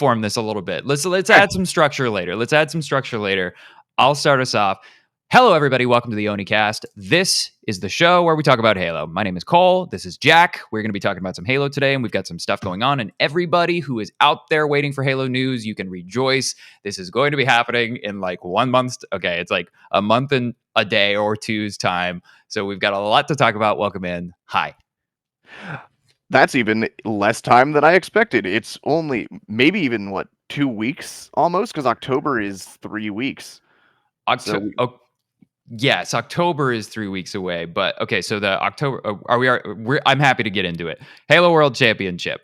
form this a little bit. Let's add some structure later. I'll start us off. Hello, everybody. Welcome to the ONI Cast. This is the show where we talk about Halo. My name is Cole. This is Jack. We're going to be talking about some Halo today, and we've got some stuff going on. And everybody who is out there waiting for Halo news, you can rejoice. This is going to be happening in like 1 month. Okay, it's like a month and a day or two's time. So we've got a lot to talk about. Welcome in. Hi. That's even less time than I expected. It's only maybe even 2 weeks almost, because October is 3 weeks. Yes, October is 3 weeks away, but okay. So the October, I'm happy to get into it. Halo World Championship.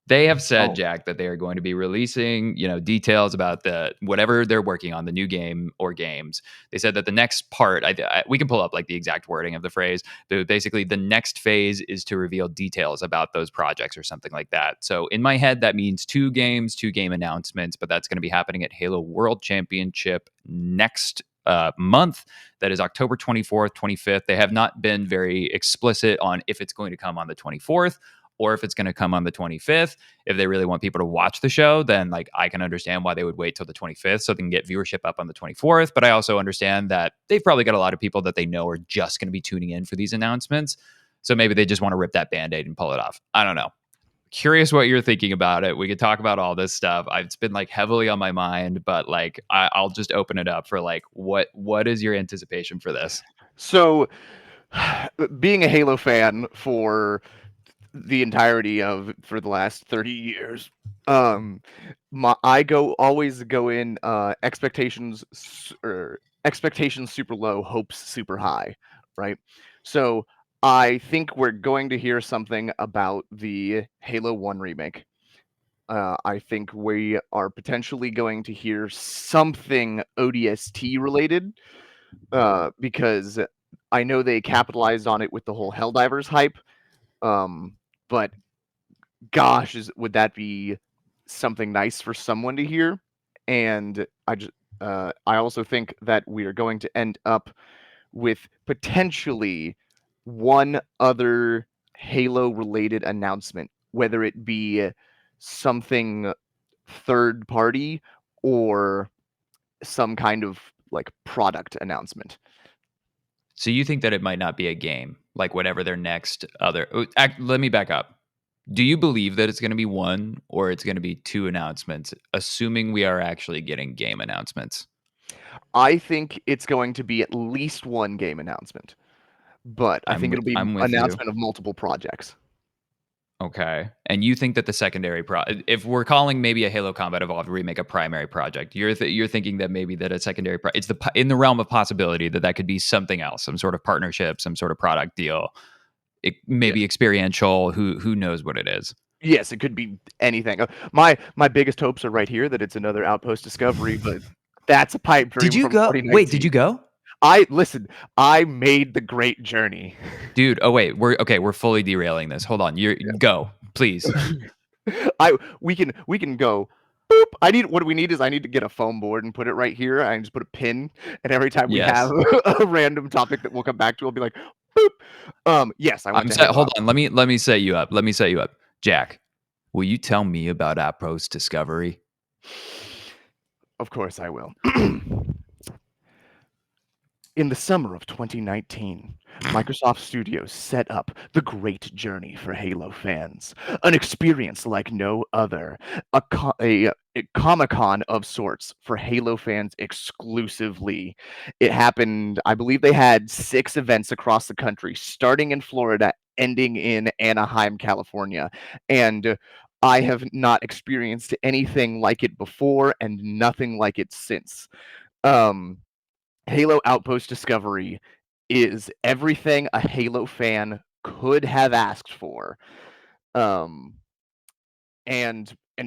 They have said, Jack, that they are going to be releasing, details about whatever they're working on, the new game or games. They said that the next part, we can pull up like the exact wording of the phrase, but basically the next phase is to reveal details about those projects or something like that. So in my head, that means 2 game announcements, but that's going to be happening at Halo World Championship next month. That is October 24th, 25th. They have not been very explicit on if it's going to come on the 24th or if it's going to come on the 25th. If they really want people to watch the show, then like I can understand why they would wait till the 25th so they can get viewership up on the 24th. But I also understand that they've probably got a lot of people that they know are just going to be tuning in for these announcements. So maybe they just want to rip that Band-Aid and pull it off. I don't know. Curious what you're thinking about it. We could talk about all this stuff. It's been like heavily on my mind, but like I'll just open it up for like what is your anticipation for this? So, being a Halo fan for the entirety for the last 30 years, I always go in expectations super low, hopes super high, right? So I think we're going to hear something about the Halo 1 remake. I think we are potentially going to hear something ODST related, because I know they capitalized on it with the whole Helldivers hype. But gosh, would that be something nice for someone to hear? And I also think that we are going to end up with potentially one other Halo related announcement, whether it be something third party or some kind of like product announcement. So you think that it might not be a game, like whatever their next other. Let me back up. Do you believe that it's going to be one or it's going to be 2 announcements, assuming we are actually getting game announcements? I think it's going to be at least one game announcement, but I think it'll be announcement of multiple projects. Okay. And you think that the secondary if we're calling maybe a Halo Combat Evolved remake a primary project, you're thinking that maybe that a secondary it's in the realm of possibility that could be something else, some sort of partnership, some sort of product deal. It maybe experiential, who knows what it is. Yes, it could be anything. My biggest hopes are right here that it's another Outpost Discovery, but that's a pipe dream. Did you go? Wait, did you go? I made the great journey. Dude, oh wait, we're fully derailing this. Hold on. Go, please. We can go. Boop. What we need is I need to get a foam board and put it right here. I just put a pin, and every time we have a random topic that we'll come back to, we'll be like, boop. Yes, hold on. Let me set you up. Jack, will you tell me about Outpost Discovery? Of course I will. In the summer of 2019, Microsoft Studios set up the great journey for Halo fans, an experience like no other, a Comic-Con of sorts for Halo fans exclusively. It happened, I believe they had 6 events across the country, starting in Florida, ending in Anaheim, California, and I have not experienced anything like it before and nothing like it since. Halo Outpost Discovery is everything a Halo fan could have asked for, and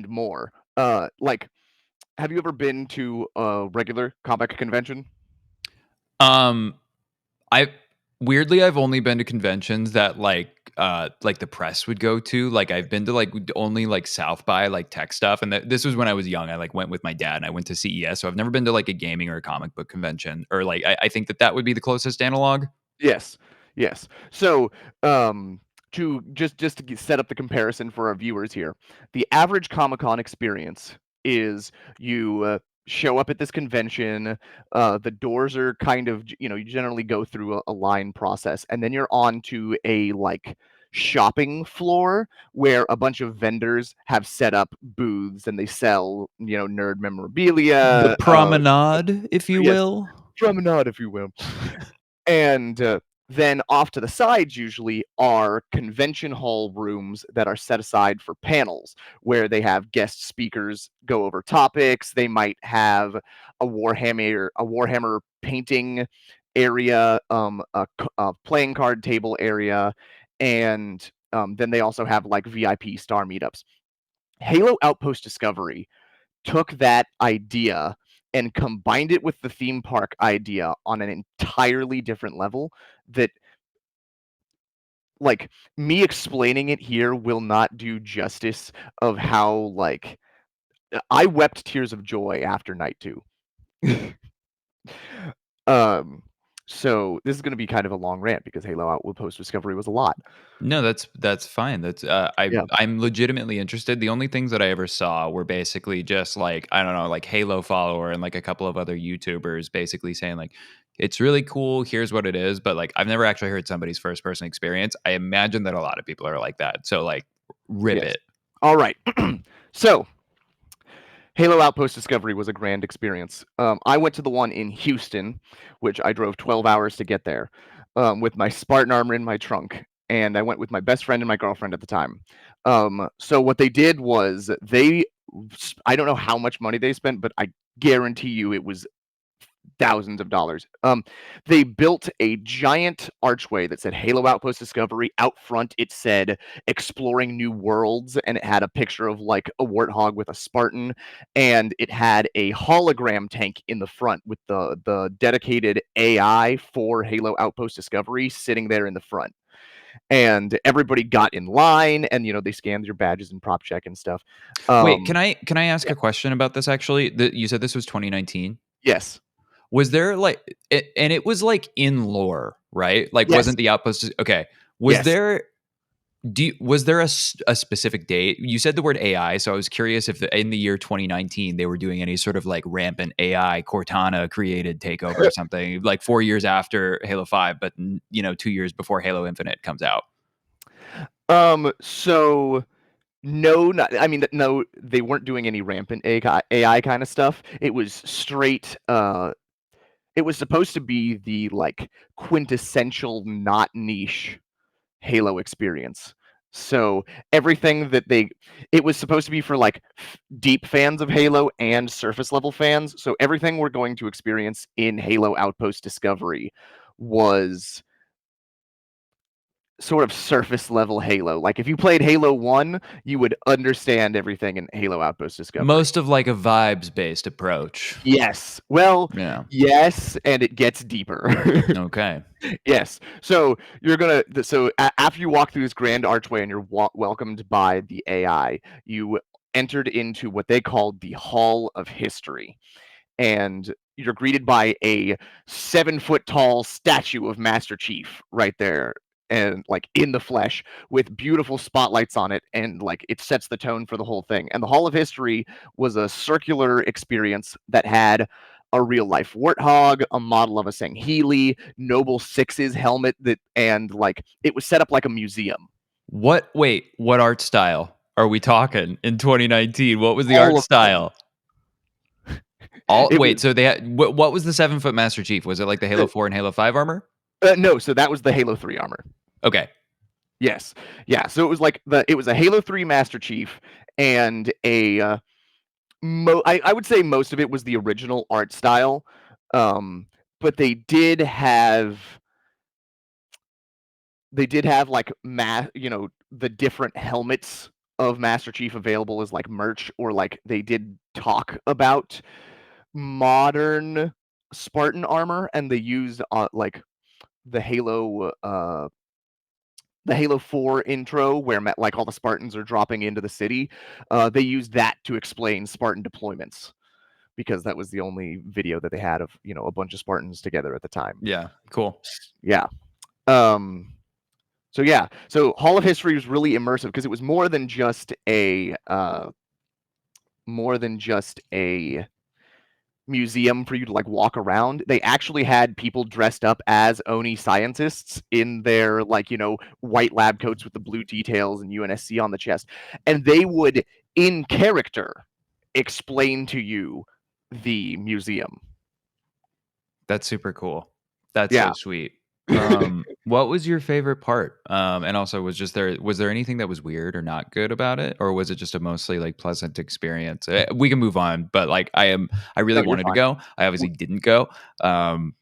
more. Like, have you ever been to a regular comic convention? I've only been to conventions that like the press would go to. Like I've been to like only like South by like tech stuff, and this was when I was young. I like went with my dad and I went to CES, so I've never been to like a gaming or a comic book convention, or like I think that would be the closest analog. Yes. So to just to set up the comparison for our viewers here, the average Comic-Con experience is you show up at this convention. The doors are kind of, you generally go through a line process, and then you're on to a like shopping floor where a bunch of vendors have set up booths and they sell, nerd The memorabilia. promenade, if you Yes, will. promenade, if you will. And then off to the sides usually are convention hall rooms that are set aside for panels where they have guest speakers go over topics. They might have a Warhammer painting area, a playing card table area, and then they also have like VIP star meetups. Halo Outpost Discovery took that idea and combined it with the theme park idea on an entirely different level that, like, me explaining it here will not do justice of how, like, I wept tears of joy after night 2. um so this is going to be kind of a long rant because Halo Outpost Discovery was a lot. No, that's fine. That's Yeah. I'm legitimately interested. The only things that I ever saw were basically just like, I don't know, like Halo follower and like a couple of other YouTubers basically saying like it's really cool, here's what it is, but like I've never actually heard somebody's first person experience. I imagine that a lot of people are like that. So like rip Yes. it. All right. So Halo Outpost Discovery was a grand experience. I went to the one in Houston, which I drove 12 hours to get there, with my Spartan armor in my trunk, and I went with my best friend and my girlfriend at the time. So what they did was I don't know how much money they spent, but I guarantee you it was thousands of dollars. They built a giant archway that said Halo Outpost Discovery. Out front, it said exploring new worlds, and it had a picture of like a warthog with a Spartan, and it had a hologram tank in the front with the dedicated AI for Halo Outpost Discovery sitting there in the front. And everybody got in line, and they scanned your badges and prop check and stuff. Wait, can I ask Yeah. a question about this actually? You said this was 2019. Yes. Was there like and it was like in lore, right? Like Yes. wasn't the outpost okay. Was Yes. there was there a specific date? You said the word AI, so I was curious if in the year 2019 they were doing any sort of like rampant AI Cortana created takeover or something, like 4 years after Halo 5, but 2 years before Halo Infinite comes out. So no, I mean, no, they weren't doing any rampant AI kind of stuff. It was straight. It was supposed to be the like quintessential not niche Halo experience. So everything it was supposed to be for like deep fans of Halo and surface level fans. So everything we're going to experience in Halo Outpost Discovery was sort of surface level Halo. Like if you played Halo 1, you would understand everything in Halo Outpost Discovery. Most of like a vibes based approach. Yes. Well, Yeah. yes, and it gets deeper. Okay. Yes. So after you walk through this grand archway and you're welcomed by the AI, you entered into what they called the Hall of History. And you're greeted by a 7-foot tall statue of Master Chief right there, and like in the flesh with beautiful spotlights on it, and like it sets the tone for the whole thing. And the Hall of History was a circular experience that had a real life warthog, a model of a Sangheili, Noble Six's helmet, and like it was set up like a museum. What art style are we talking in 2019? What was the All art of them. style? So they had what was the 7-foot Master Chief? Was it like the Halo 4 and Halo 5 armor? No, so that was the Halo 3 armor. Okay. Yes. Yeah, so it was like it was a Halo 3 Master Chief, and I would say most of it was the original art style. But they did have like the different helmets of Master Chief available as like merch, or like they did talk about modern Spartan armor, and they used like the Halo 4 intro where like all the Spartans are dropping into the city. They used that to explain Spartan deployments because that was the only video that they had of a bunch of Spartans together at the time. Yeah, cool. Yeah. So Hall of History was really immersive because it was more than just more than just a museum for you to like walk around. They actually had people dressed up as ONI scientists in their like, white lab coats with the blue details and UNSC on the chest. And they would, in character, explain to you the museum. That's super cool. That's Yeah. so sweet. What was your favorite part? And also was there anything that was weird or not good about it, or was it just a mostly like pleasant experience? We can move on, but like I really No, you're wanted to fine. go. I obviously didn't go. We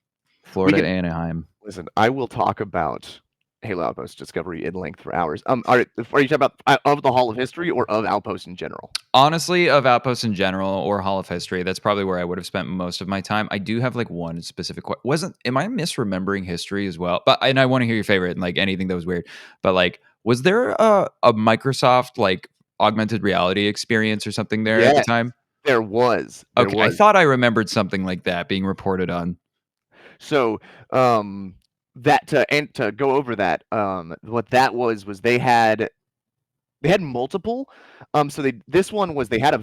Florida, can Anaheim. listen. I will talk about Halo Outpost Discovery in length for hours. Are you talking about of the Hall of History or of Outpost in general? Honestly, of Outpost in general or Hall of History, that's probably where I would have spent most of my time. I do have like one specific am I misremembering history as well? But and I want to hear your favorite and like anything that was weird. But like, was there a Microsoft like augmented reality experience or something there at the Yes, time? there was. There Okay, I was. thought I remembered something like that being reported on. So, that to go over that, what that was they had multiple. So this one was they had a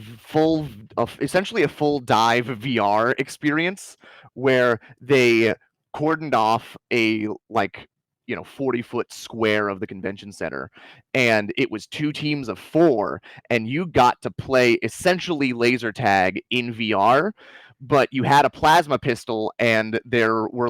essentially a full dive VR experience where they cordoned off a 40-foot square of the convention center, and it was 2 teams of 4, and you got to play essentially laser tag in VR. But you had a plasma pistol, and there were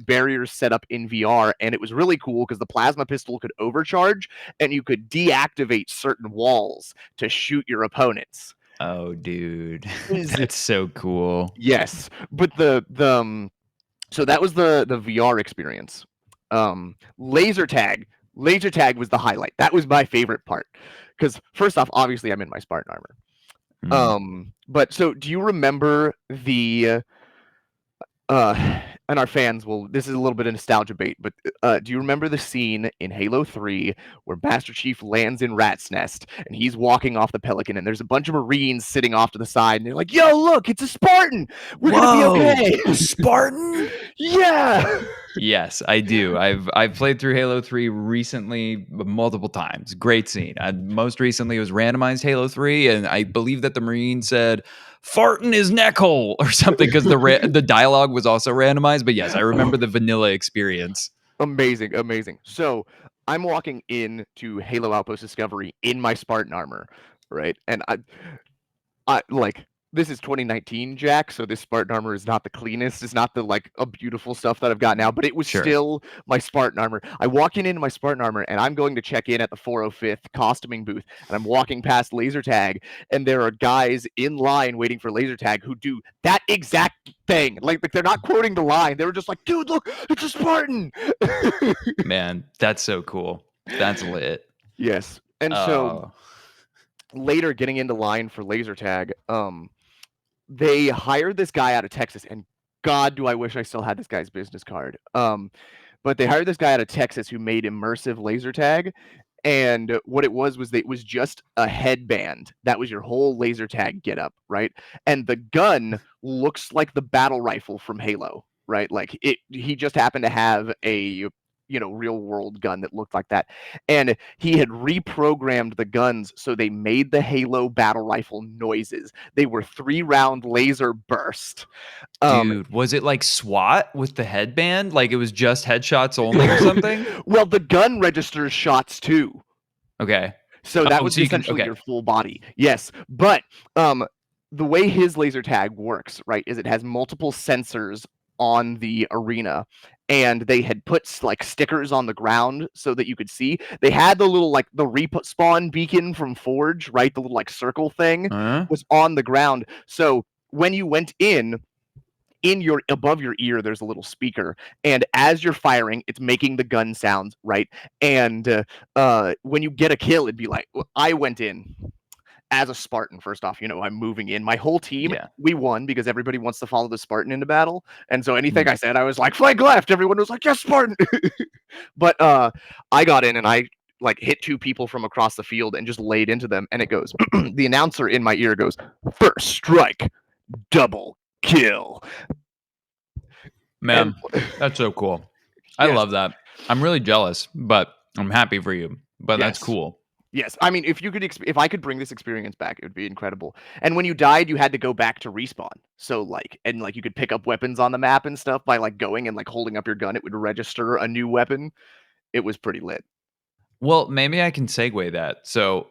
barriers set up in VR, and it was really cool because the plasma pistol could overcharge, and you could deactivate certain walls to shoot your opponents. Oh, dude, Is that's so cool. Yes, but so that was the VR experience. Laser tag was the highlight. That was my favorite part because first off, obviously I'm in my Spartan armor. Mm. But so do you remember the and our fans will, this is a little bit of nostalgia bait, but do you remember the scene in Halo 3 where Master Chief lands in Rat's Nest and he's walking off the Pelican and there's a bunch of Marines sitting off to the side and they're like, yo, look, it's a Spartan. We're going to be okay. A Spartan? Yeah. Yes, I do. I've played through Halo 3 recently multiple times. Great scene. Most recently it was randomized Halo 3, and I believe that the Marine said "fart in his neck hole" or something because the dialogue was also randomized. But yes, I remember the vanilla experience. Amazing, amazing. So I'm walking into Halo Outpost Discovery in my Spartan armor, right? And I like this is 2019, Jack, so this Spartan armor is not the cleanest. It's not the a beautiful stuff that I've got now, but it was Sure. still my Spartan armor. I walk into my Spartan armor and I'm going to check in at the 405th costuming booth, and I'm walking past laser tag, and there are guys in line waiting for laser tag who do that exact thing. Like they're not quoting the line. They were just like, dude, look, it's a Spartan. Man, that's so cool. That's lit. Yes. And so later getting into line for laser tag, they hired this guy out of Texas, and God, do I wish I still had this guy's business card. But they hired this guy out of Texas who made immersive laser tag, and what it was that it was just a headband. That was your whole laser tag get up, right? And the gun looks like the battle rifle from Halo, right? Like he just happened to have a real world gun that looked like that. And he had reprogrammed the guns so they made the Halo battle rifle noises. They were 3-round laser burst. Dude, was it like SWAT with the headband? Like it was just headshots only or something? Well, the gun registers shots too. Okay. So that was essentially your full body. Yes. But the way his laser tag works, right, is it has multiple sensors on the arena, and they had put stickers on the ground so that you could see. They had the little the respawn beacon from Forge, right? The little circle thing was on the ground. So when you went in your above your ear there's a little speaker, and as you're firing it's making the gun sounds, right? And when you get a kill it'd be like, I went in as a Spartan. First off, I'm moving in. My whole team, we won because everybody wants to follow the Spartan into battle. And so anything I said, I was like, flank left. Everyone was like, yes, Spartan. But I got in and I hit 2 people from across the field and just laid into them. And it goes, the announcer in my ear goes, first strike, double kill. Man, that's so cool. I love that. I'm really jealous, but I'm happy for you. But that's cool. Yes, I mean, if I could bring this experience back, it would be incredible. And when you died, you had to go back to respawn. So like you could pick up weapons on the map and stuff by like going and like holding up your gun. It would register a new weapon. It was pretty lit. Well, maybe I can segue that. So,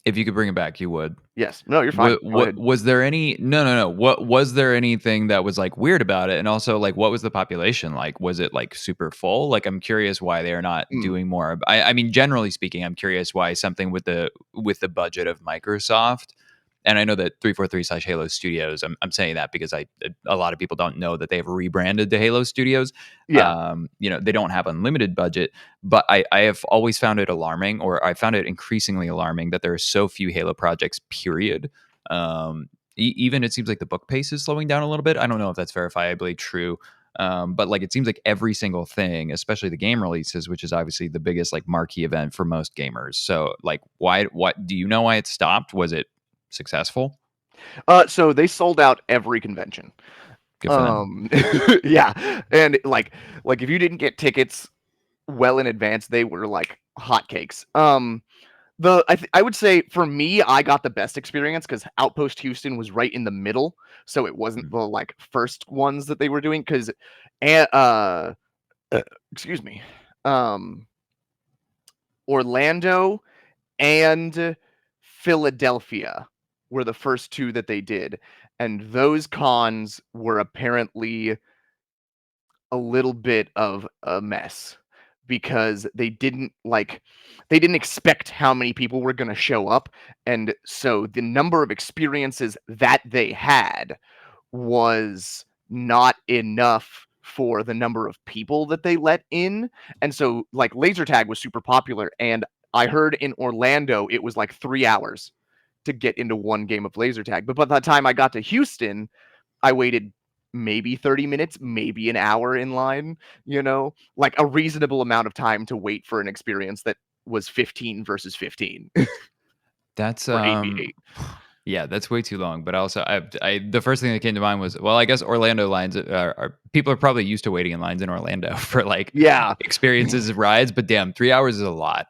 if you could bring it back, you would. Yes. No, you're fine. Go What ahead. was there any? No, no, no. What was there anything that was like weird about it? And also, like, what was the population like? Was it like super full? Like, I'm curious why they are not Mm, doing more. I mean, generally speaking, I'm curious why something with the budget of Microsoft. And I know that 343 / Halo Studios. I'm saying that because a lot of people don't know that they've rebranded to Halo Studios. yeah. They don't have unlimited budget, but I have always found it alarming, or I found it increasingly alarming, that there are so few Halo projects. Period. Even it seems like the book pace is slowing down a little bit. I don't know if that's verifiably true. But like it seems like every single thing, especially the game releases, which is obviously the biggest like marquee event for most gamers. So like why what do you know why it stopped? Was it successful? So they sold out every convention. Good for them. Yeah, and like if you didn't get tickets well in advance, they were like hotcakes. I would say for me, I got the best experience because Outpost Houston was right in the middle, so it wasn't Mm. the like first ones that they were doing. Because, uh, excuse me, um, Orlando and Philadelphia were the first two that they did, and those cons were apparently a little bit of a mess because they didn't expect how many people were going to show up, and so the number of experiences that they had was not enough for the number of people that they let in. And so like laser tag was super popular, and I heard in Orlando it was like 3 hours to get into one game of laser tag, but by the time I got to Houston, I waited maybe 30 minutes, maybe an hour in line, like a reasonable amount of time to wait for an experience that was 15 versus 15 That's or 8v8. yeah, that's way too long. But also, the first thing that came to mind was, well, I guess Orlando lines are people are probably used to waiting in lines in Orlando for like Yeah. experiences of rides. But damn, 3 hours is a lot.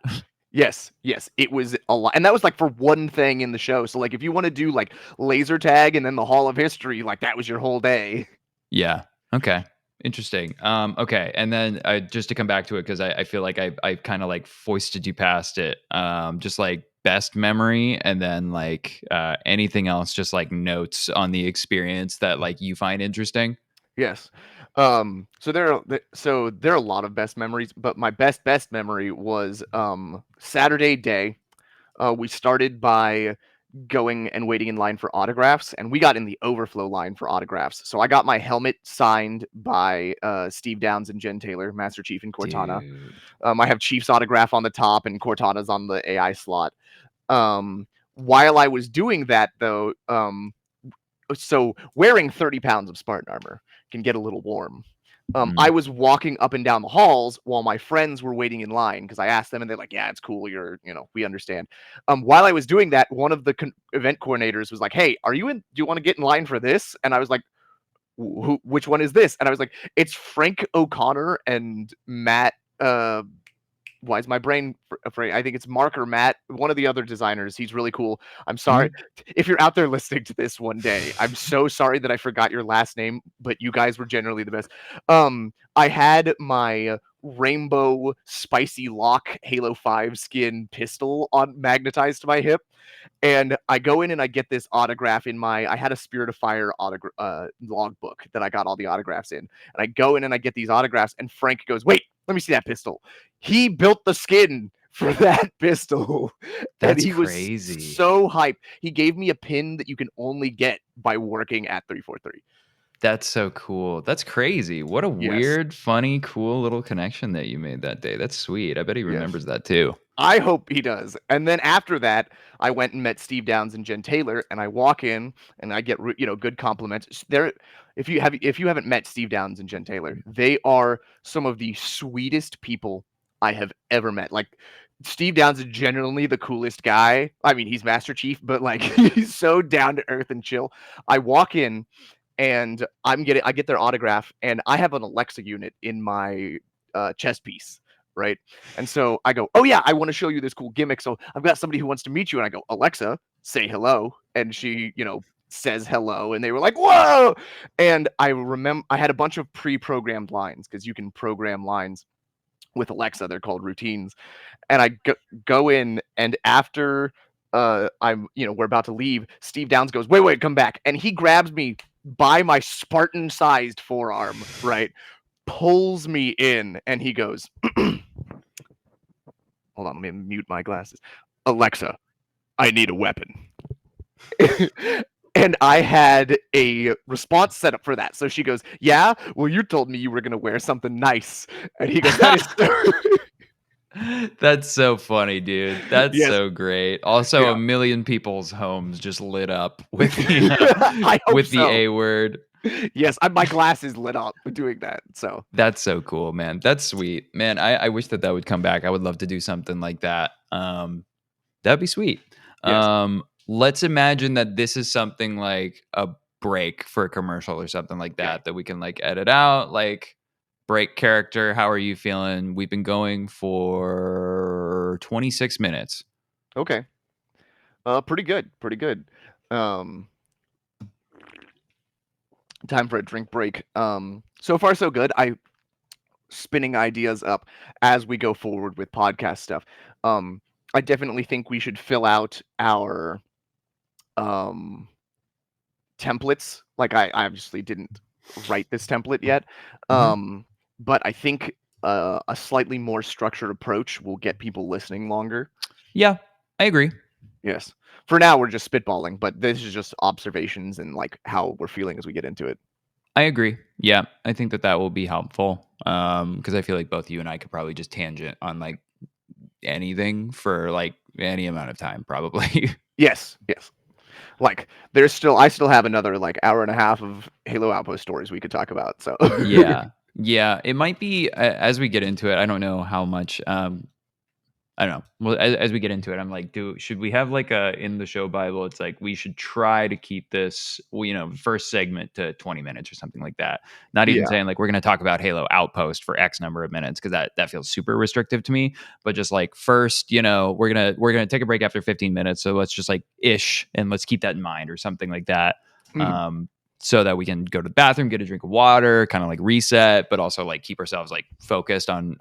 Yes, yes, it was a lot. And that was like for one thing in the show. So like if you want to do like laser tag and then the Hall of History, like that was your whole day. Yeah. Okay. Interesting. Okay. And then just to come back to it, because I feel like I kind of like foisted you past it. Just like best memory, and then like anything else, just like notes on the experience that like you find interesting. Yes. So there are a lot of best memories, but my best memory was Saturday day. We started by going and waiting in line for autographs, and we got in the overflow line for autographs. So I got my helmet signed by Steve Downs and Jen Taylor, Master Chief and Cortana. Dude. I have Chief's autograph on the top, and Cortana's on the AI slot. While I was doing that, though, so wearing 30 pounds of Spartan armor can get a little warm. I Mm. was walking up and down the halls while my friends were waiting in line because I asked them and they're like, yeah, it's cool. We understand. While I was doing that, one of the event coordinators was like, hey, do you want to get in line for this? And I was like, which one is this? And I was like, it's Frank O'Connor and Matt, why is my brain afraid? I think it's Mark or Matt, one of the other designers. He's really cool. I'm sorry Mhm. if you're out there listening to this one day. I'm so sorry that I forgot your last name, but you guys were generally the best. I had my rainbow spicy lock Halo 5 skin pistol on magnetized to my hip, and I go in and I get this autograph in I had a Spirit of Fire logbook that I got all the autographs in. And I go in and I get these autographs, and Frank goes, wait, let me see that pistol. He built the skin for that pistol. And That's he was crazy. so hyped. He gave me a pin that you can only get by working at 343. That's so cool. That's crazy. What a Yes. weird, funny, cool little connection that you made that day. That's sweet. I bet he Yes. remembers that too. I hope he does. And then after that, I went and met Steve Downs and Jen Taylor, and I walk in and I get good compliments. If you haven't met Steve Downs and Jen Taylor, they are some of the sweetest people I have ever met. Like Steve Downs is genuinely the coolest guy. I mean, he's Master Chief, but like he's so down to earth and chill. I walk in and I get their autograph, and I have an Alexa unit in my chest piece. right? And so I go, oh yeah, I want to show you this cool gimmick. So I've got somebody who wants to meet you, and I go, Alexa, say hello, and she, says hello, and they were like, whoa. And I remember I had a bunch of pre-programmed lines, because you can program lines with Alexa. They're called routines. And I go in, and after we're about to leave, Steve Downs goes, wait, come back. And he grabs me by my Spartan-sized forearm, right? Pulls me in, and he goes, hold on, let me mute my glasses. Alexa, I need a weapon. And I had a response set up for that. So she goes, yeah, well, you told me you were going to wear something nice. And he goes, that is so... That's so funny, dude. That's Yes. so great. Also, Yeah. a million people's homes just lit up with I hope with the so. A word. Yes, my glasses lit up doing that. So That's so cool, man. That's sweet, man. I wish that would come back. I would love to do something like that. That'd be sweet. yes. Let's imagine that this is something like a break for a commercial or something like Yeah. that we can like edit out. Like break character. How are you feeling? We've been going for 26 minutes. Okay. Pretty good. Pretty good. Time for a drink break. So far so good. I spinning ideas up as we go forward with podcast stuff. I definitely think we should fill out our um templates. Like I obviously didn't write this template yet. But I think a slightly more structured approach will get people listening longer. Yeah, I agree. Yes. For now, we're just spitballing, but this is just observations and like how we're feeling as we get into it. I agree. Yeah, I think that will be helpful. Because I feel like both you and I could probably just tangent on like anything for like any amount of time, probably. Yes. Like I still have another like hour and a half of Halo Outpost stories we could talk about. So Yeah. It might be as we get into it. I don't know how much. I don't know. Well, as we get into it, I'm like, should we have like a in the show Bible? It's like we should try to keep this, first segment to 20 minutes or something like that. Not even yeah. saying like we're going to talk about Halo Outpost for X number of minutes because that feels super restrictive to me. But just like first, we're gonna take a break after 15 minutes, so let's just like and let's keep that in mind or something like that. Mhm. So that we can go to the bathroom, get a drink of water, kind of like reset, but also like keep ourselves like focused on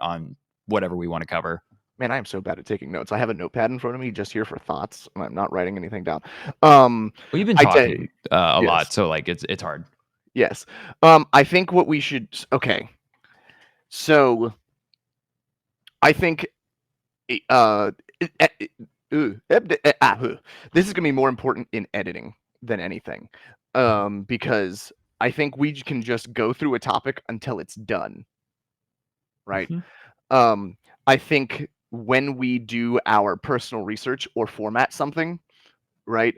whatever we want to cover. Man, I am so bad at taking notes. I have a notepad in front of me just here for thoughts, and I'm not writing anything down. Well, you've been I talking a yes. lot, so like it's hard. Yes. I think what we should okay. So I think this is gonna be more important in editing than anything. Because I think we can just go through a topic until it's done. Right? I think when we do our personal research or format something, right?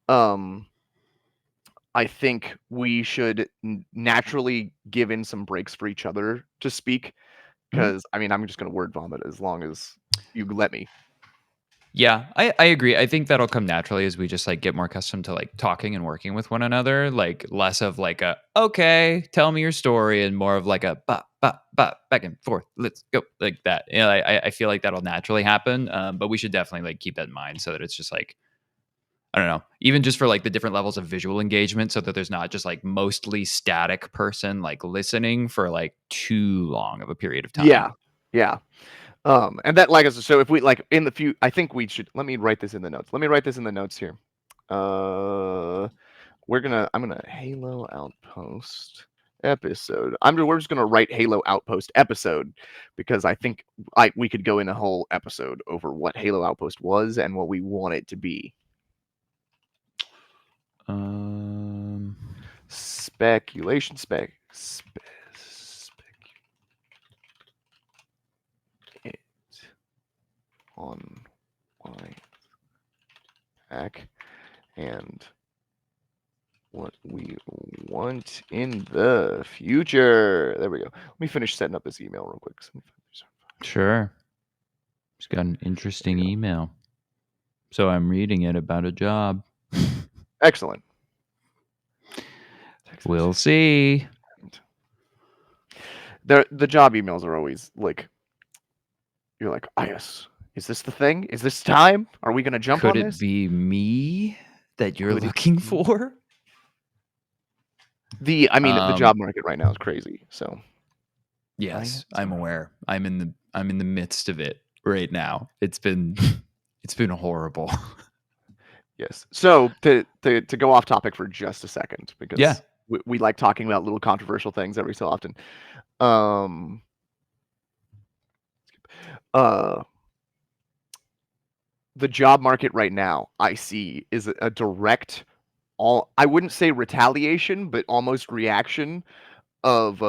I think we should naturally give in some breaks for each other to speak, because I mean, I'm just going to word vomit as long as you let me. Yeah, I agree. I think that'll come naturally as we just like get more accustomed to like talking and working with one another. Like less of like a okay, tell me your story, and more of like a back and forth. Let's go like that. I feel like that'll naturally happen. But we should definitely like keep that in mind so that it's just like I don't know, even just for like the different levels of visual engagement, so that there's not just like mostly static person like listening for like too long of a period of time. Yeah. And that, like, so if we like in the future, I think we should. Let me write this in the notes. Let me write this in the notes here. I'm gonna Halo Outpost episode. We're just gonna write Halo Outpost episode, because I think we could go in a whole episode over what Halo Outpost was and what we want it to be. Speculation it on my back and what we want in the future. There we go. Let me finish setting up this email real quick. Sure. Just got an interesting email. So I'm reading it about a job. Excellent. We'll see. The job emails are always like you're like, ah, yes, is this the thing? Is this time? Are we gonna jump Could on it this? be me that you're Could it looking be? for? The Um, job market right now is crazy. So, right? yes, I'm So, aware. I'm in the midst of it right now. It's been it's been horrible. yes. So to go off topic for just a second, Yeah. because we like talking about little controversial things every so often. Um, uh, the job market right now, I see, is a direct, I wouldn't say retaliation, but almost reaction of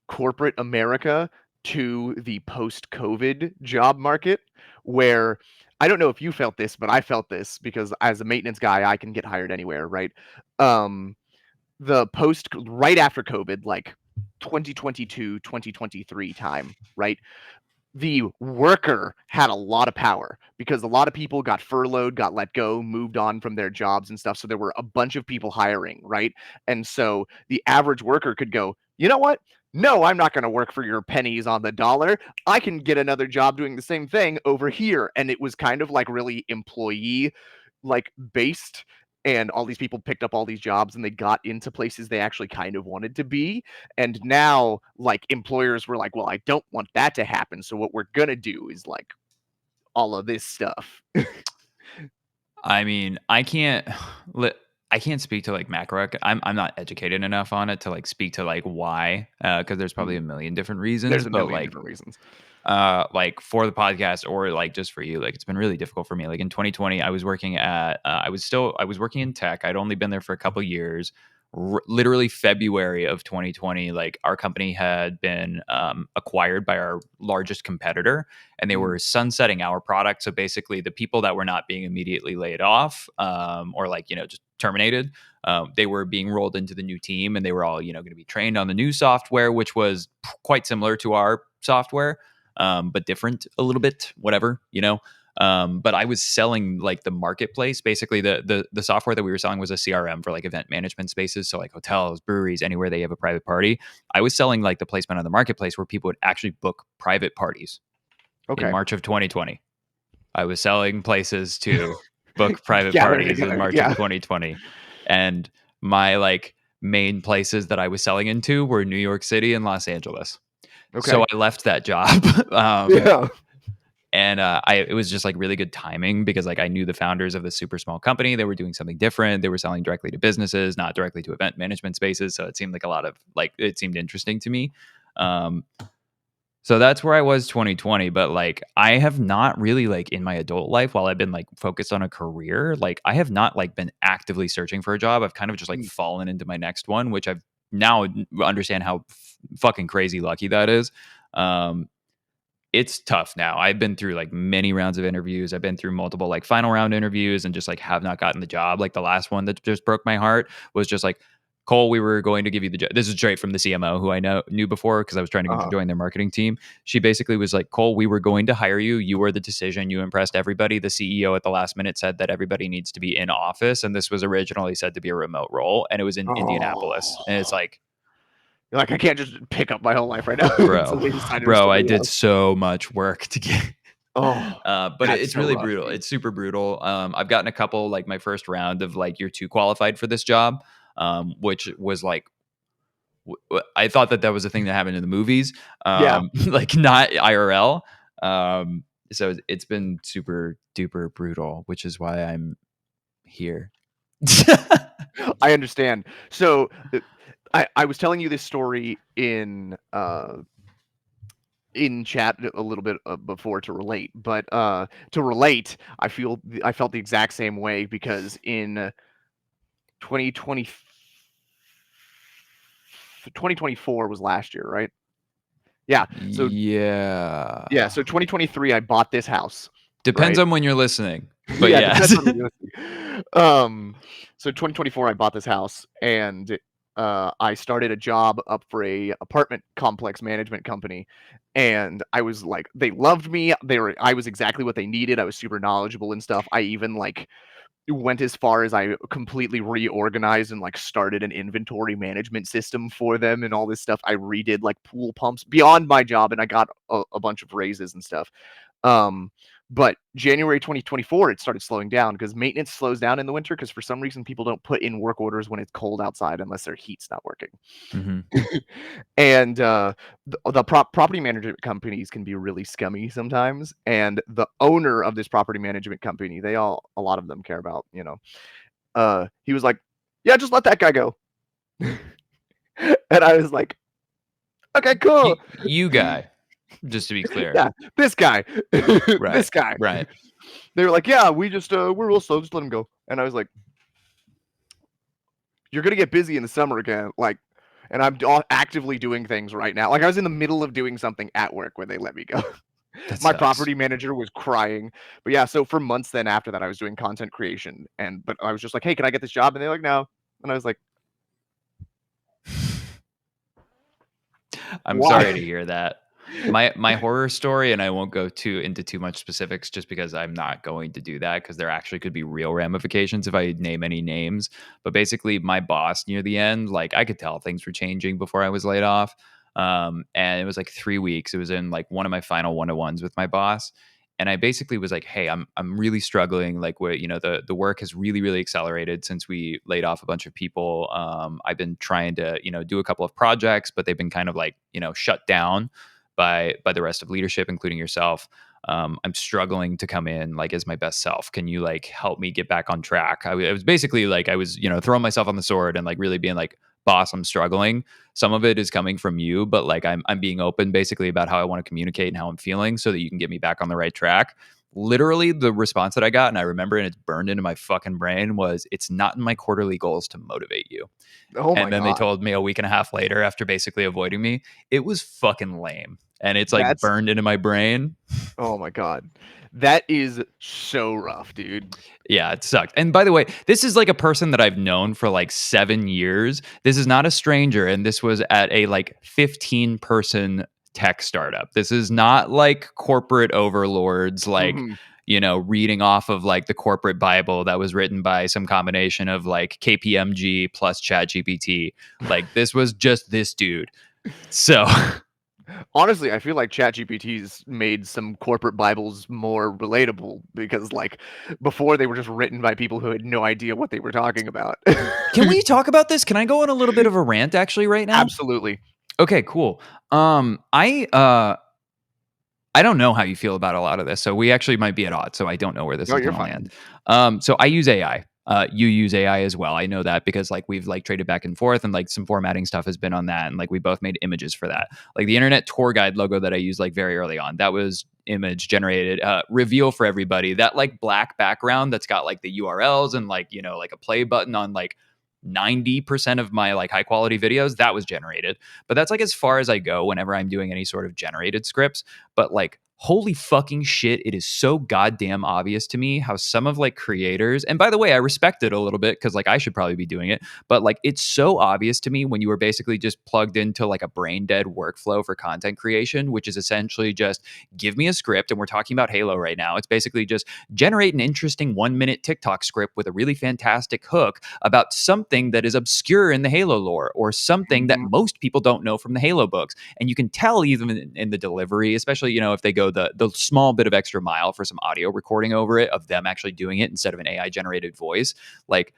corporate America to the post-COVID job market, where I don't know if you felt this, but I felt this because as a maintenance guy, I can get hired anywhere, right? Um, the post right after COVID, like 2022, 2023 time, right? The worker had a lot of power because a lot of people got furloughed, got let go, moved on from their jobs and stuff. So there were a bunch of people hiring, right? And so the average worker could go, you know what? No, I'm not going to work for your pennies on the dollar. I can get another job doing the same thing over here. And it was kind of like really employee like based, and all these people picked up all these jobs and they got into places they actually kind of wanted to be. And now, like, employers were like, well, I don't want that to happen. So what we're going to do is like all of this stuff. I mean, I can't speak to like I'm not educated enough on it to like speak to like why, because there's probably a million different reasons. There's a But million different reasons. like for the podcast or like just for you, like it's been really difficult for me. Like in 2020, I was working at I was working in tech. I'd only been there for a couple years. Literally February of 2020, like our company had been acquired by our largest competitor, and they were sunsetting our product. So basically, the people that were not being immediately laid off, or like just terminated, they were being rolled into the new team, and they were all going to be trained on the new software, which was quite similar to our software, but different a little bit, whatever. But I was selling like the marketplace. Basically, the software that we were selling was a CRM for like event management spaces. So like hotels, breweries, anywhere they have a private party. I was selling like the placement on the marketplace where people would actually book private parties. In Okay. March of 2020, I was selling places to book private Gather parties in together. March of 2020, and my like main places that I was selling into were New York City and Los Angeles. So Okay. I left that job. Yeah. And it was just like really good timing because like I knew the founders of this super small company. They were doing something different. They were selling directly to businesses, not directly to event management spaces. So it seemed like it seemed interesting to me. So that's where I was 2020. But like I have not really like in my adult life, while I've been like focused on a career, like I have not like been actively searching for a job. I've kind of just like fallen into my next one, which I've now understand how fucking crazy lucky that is. It's tough now. I've been through like many rounds of interviews. I've been through multiple like final round interviews and just like have not gotten the job. Like the last one that just broke my heart was just like, Cole, we were going to give you the job. This is straight from the CMO who I knew before because I was trying to join their marketing team. She basically was like, Cole, we were going to hire you. You were the decision. You impressed everybody. The CEO at the last minute said that everybody needs to be in office. And this was originally said to be a remote role. And it was in Indianapolis. And it's like, you're like, I can't just pick up my whole life right now. So they decided to I split did up. so much work to get. But it's so really rough, brutal. dude. It's super brutal. I've gotten a couple like my first round of like you're too qualified for this job, which was like I thought that was a thing that happened in the movies, like not IRL. So it's been super duper brutal, which is why I'm here. I understand. So I was telling you this story in chat a little bit before to relate, but I felt the exact same way because in 2020 2024 was last year, right? Yeah. So Yeah. So 2023 I bought this house. Depends Right? on when you're listening. But Yeah, yes. depends on the university. So 2024 I bought this house, and I started a job up for a apartment complex management company, and I was like, they loved me. I was exactly what they needed. I was super knowledgeable and stuff. I even like went as far as I completely reorganized and like started an inventory management system for them and all this stuff. I redid like pool pumps beyond my job, and I got a bunch of raises and stuff. But January 2024, it started slowing down because maintenance slows down in the winter because for some reason people don't put in work orders when it's cold outside unless their heat's not working. And the property management companies can be really scummy sometimes. And the owner of this property management company, a lot of them care about, he was like, yeah, just let that guy go. And I was like, okay, cool. You guy, just to be clear. Yeah, this guy. Right. This guy. Right. They were like, yeah, we're real slow, just let him go. And I was like, you're gonna get busy in the summer again, like, and I'm actively doing things right now. Like I was in the middle of doing something at work when they let me go. My property manager was crying. But yeah, so for months then after that, I was doing content creation, but I was just like, hey, can I get this job? And they're like, no. And I was like, I'm sorry to hear that. My horror story, and I won't go into too much specifics just because I'm not going to do that because there actually could be real ramifications if I name any names. But basically, my boss near the end, like I could tell things were changing before I was laid off. And it was like 3 weeks. It was in like one of my final one-on-ones with my boss. And I basically was like, hey, I'm really struggling. Like where, the work has really accelerated since we laid off a bunch of people. I've been trying to, do a couple of projects, but they've been kind of like, shut down by the rest of leadership, including yourself. I'm struggling to come in like as my best self. Can you like help me get back on track? I was basically like I was throwing myself on the sword and like really being like, boss, I'm struggling. Some of it is coming from you, but like I'm being open basically about how I want to communicate and how I'm feeling so that you can get me back on the right track. Literally the response that I got, and I remember, and it's burned into my fucking brain, was it's not in my quarterly goals to motivate you. oh my And then God. they told me a week and a half later, after basically avoiding me, it was fucking lame. And it's like burned into my brain. Oh my God. That is so rough, dude. Yeah, it sucked. And by the way, this is like a person that I've known for like 7 years. This is not a stranger. And this was at a like 15-person tech startup. This is not like corporate overlords, like, reading off of like the corporate Bible that was written by some combination of like KPMG plus ChatGPT. Like this was just this dude. So honestly, I feel like ChatGPT's made some corporate Bibles more relatable because, like, before they were just written by people who had no idea what they were talking about. Can we talk about this? Can I go on a little bit of a rant actually right now? Absolutely. Okay, cool. I don't know how you feel about a lot of this, so we actually might be at odds. So I don't know where this is going to land. So I use AI. You use AI as well. I know that because like we've like traded back and forth, and like some formatting stuff has been on that, and like we both made images for that. Like the internet tour guide logo that I used like very early on, that was image generated. Reveal for everybody, that like black background that's got like the URLs and like like a play button on like 90% of my like high quality videos, that was generated. But that's like as far as I go whenever I'm doing any sort of generated scripts. But like holy fucking shit, it is so goddamn obvious to me how some of like creators, and by the way, I respect it a little bit because like I should probably be doing it, but like it's so obvious to me when you were basically just plugged into like a brain dead workflow for content creation, which is essentially just give me a script. And we're talking about Halo right now. It's basically just generate an interesting 1-minute TikTok script with a really fantastic hook about something that is obscure in the Halo lore or something that most people don't know from the Halo books. And you can tell even in the delivery, especially, if they go the small bit of extra mile for some audio recording over it of them actually doing it instead of an AI generated voice. Like,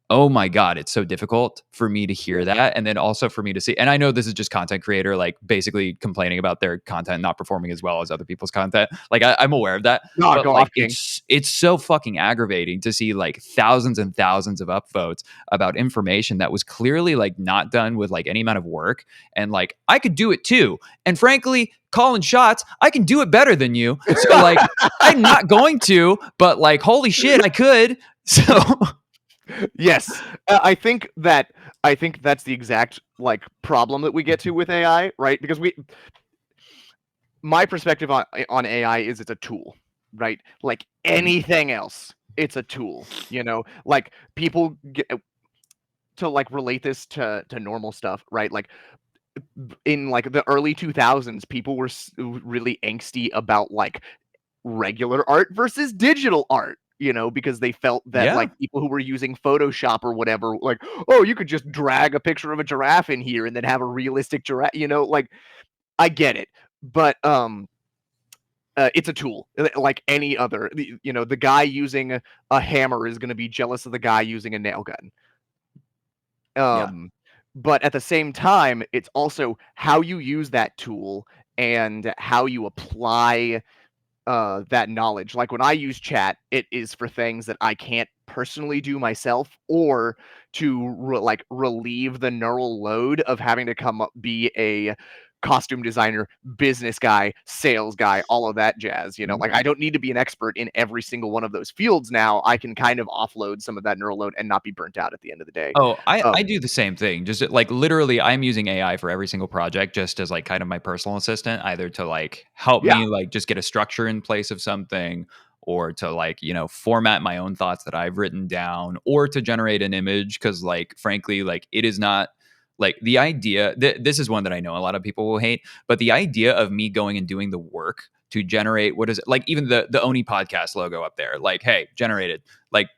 oh my God, it's so difficult for me to hear that. And then also for me to see, and I know this is just content creator, like basically complaining about their content not performing as well as other people's content. Like I'm aware of that. But like it's so fucking aggravating to see like thousands and thousands of upvotes about information that was clearly like not done with like any amount of work. And like I could do it too. And frankly, calling shots, I can do it better than you. So like I'm not going to, but like holy shit, I could. So yes, I think that's the exact like problem that we get to with AI, right? Because my perspective on AI is it's a tool, right? Like anything else, it's a tool. Like people get to like relate this to normal stuff, right? Like in like the early 2000s, people were really angsty about like regular art versus digital art. because they felt that Yeah. like people who were using Photoshop or whatever, like, oh, you could just drag a picture of a giraffe in here and then have a realistic giraffe, like I get it, but it's a tool like any other. The guy using a hammer is going to be jealous of the guy using a nail gun. Yeah. But at the same time, it's also how you use that tool and how you apply that knowledge. Like when I use chat, it is for things that I can't personally do myself, or to relieve the neural load of having to come up, be a costume designer, business guy, sales guy, all of that jazz. Mhm. Like I don't need to be an expert in every single one of those fields now. I can kind of offload some of that neural load and not be burnt out at the end of the day. Oh, I Um, do the same thing. Just like literally, I'm using AI for every single project just as like kind of my personal assistant, either to like help yeah. me like just get a structure in place of something, or to like, format my own thoughts that I've written down, or to generate an image. Cause like, frankly, like it is not like the idea. This is one that I know a lot of people will hate, but the idea of me going and doing the work to generate what is it, like even the ONI Podcast logo up there, like, hey, generated, like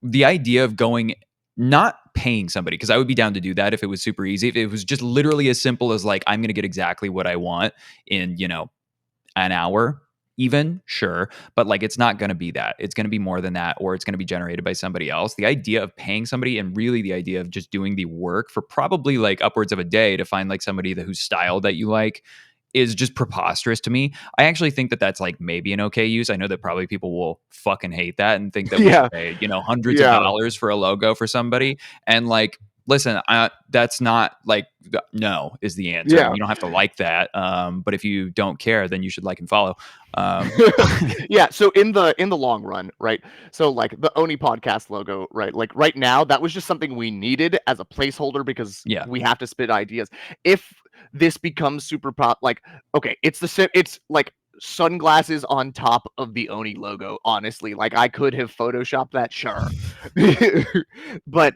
the idea of going, not paying somebody, because I would be down to do that if it was super easy. If it was just literally as simple as like, I'm going to get exactly what I want in, an hour, even, sure. But like, it's not going to be that. It's going to be more than that, or it's going to be generated by somebody else. The idea of paying somebody, and really the idea of just doing the work for probably like upwards of a day to find like somebody whose style that you like, is just preposterous to me. I actually think that that's like maybe an okay use. I know that probably people will fucking hate that and think that we Yeah. should pay, hundreds of Yeah. dollars for a logo for somebody. And like, listen, that's not like, no is the answer. Yeah. You don't have to like that. But if you don't care, then you should like and follow. Um, Yeah, so in the long run, right? So like the Oni podcast logo, right? Like right now, that was just something we needed as a placeholder because yeah. we have to spit ideas. If this becomes super pop, like okay, it's like sunglasses on top of the Oni logo. Honestly, like I could have photoshopped that, sure, but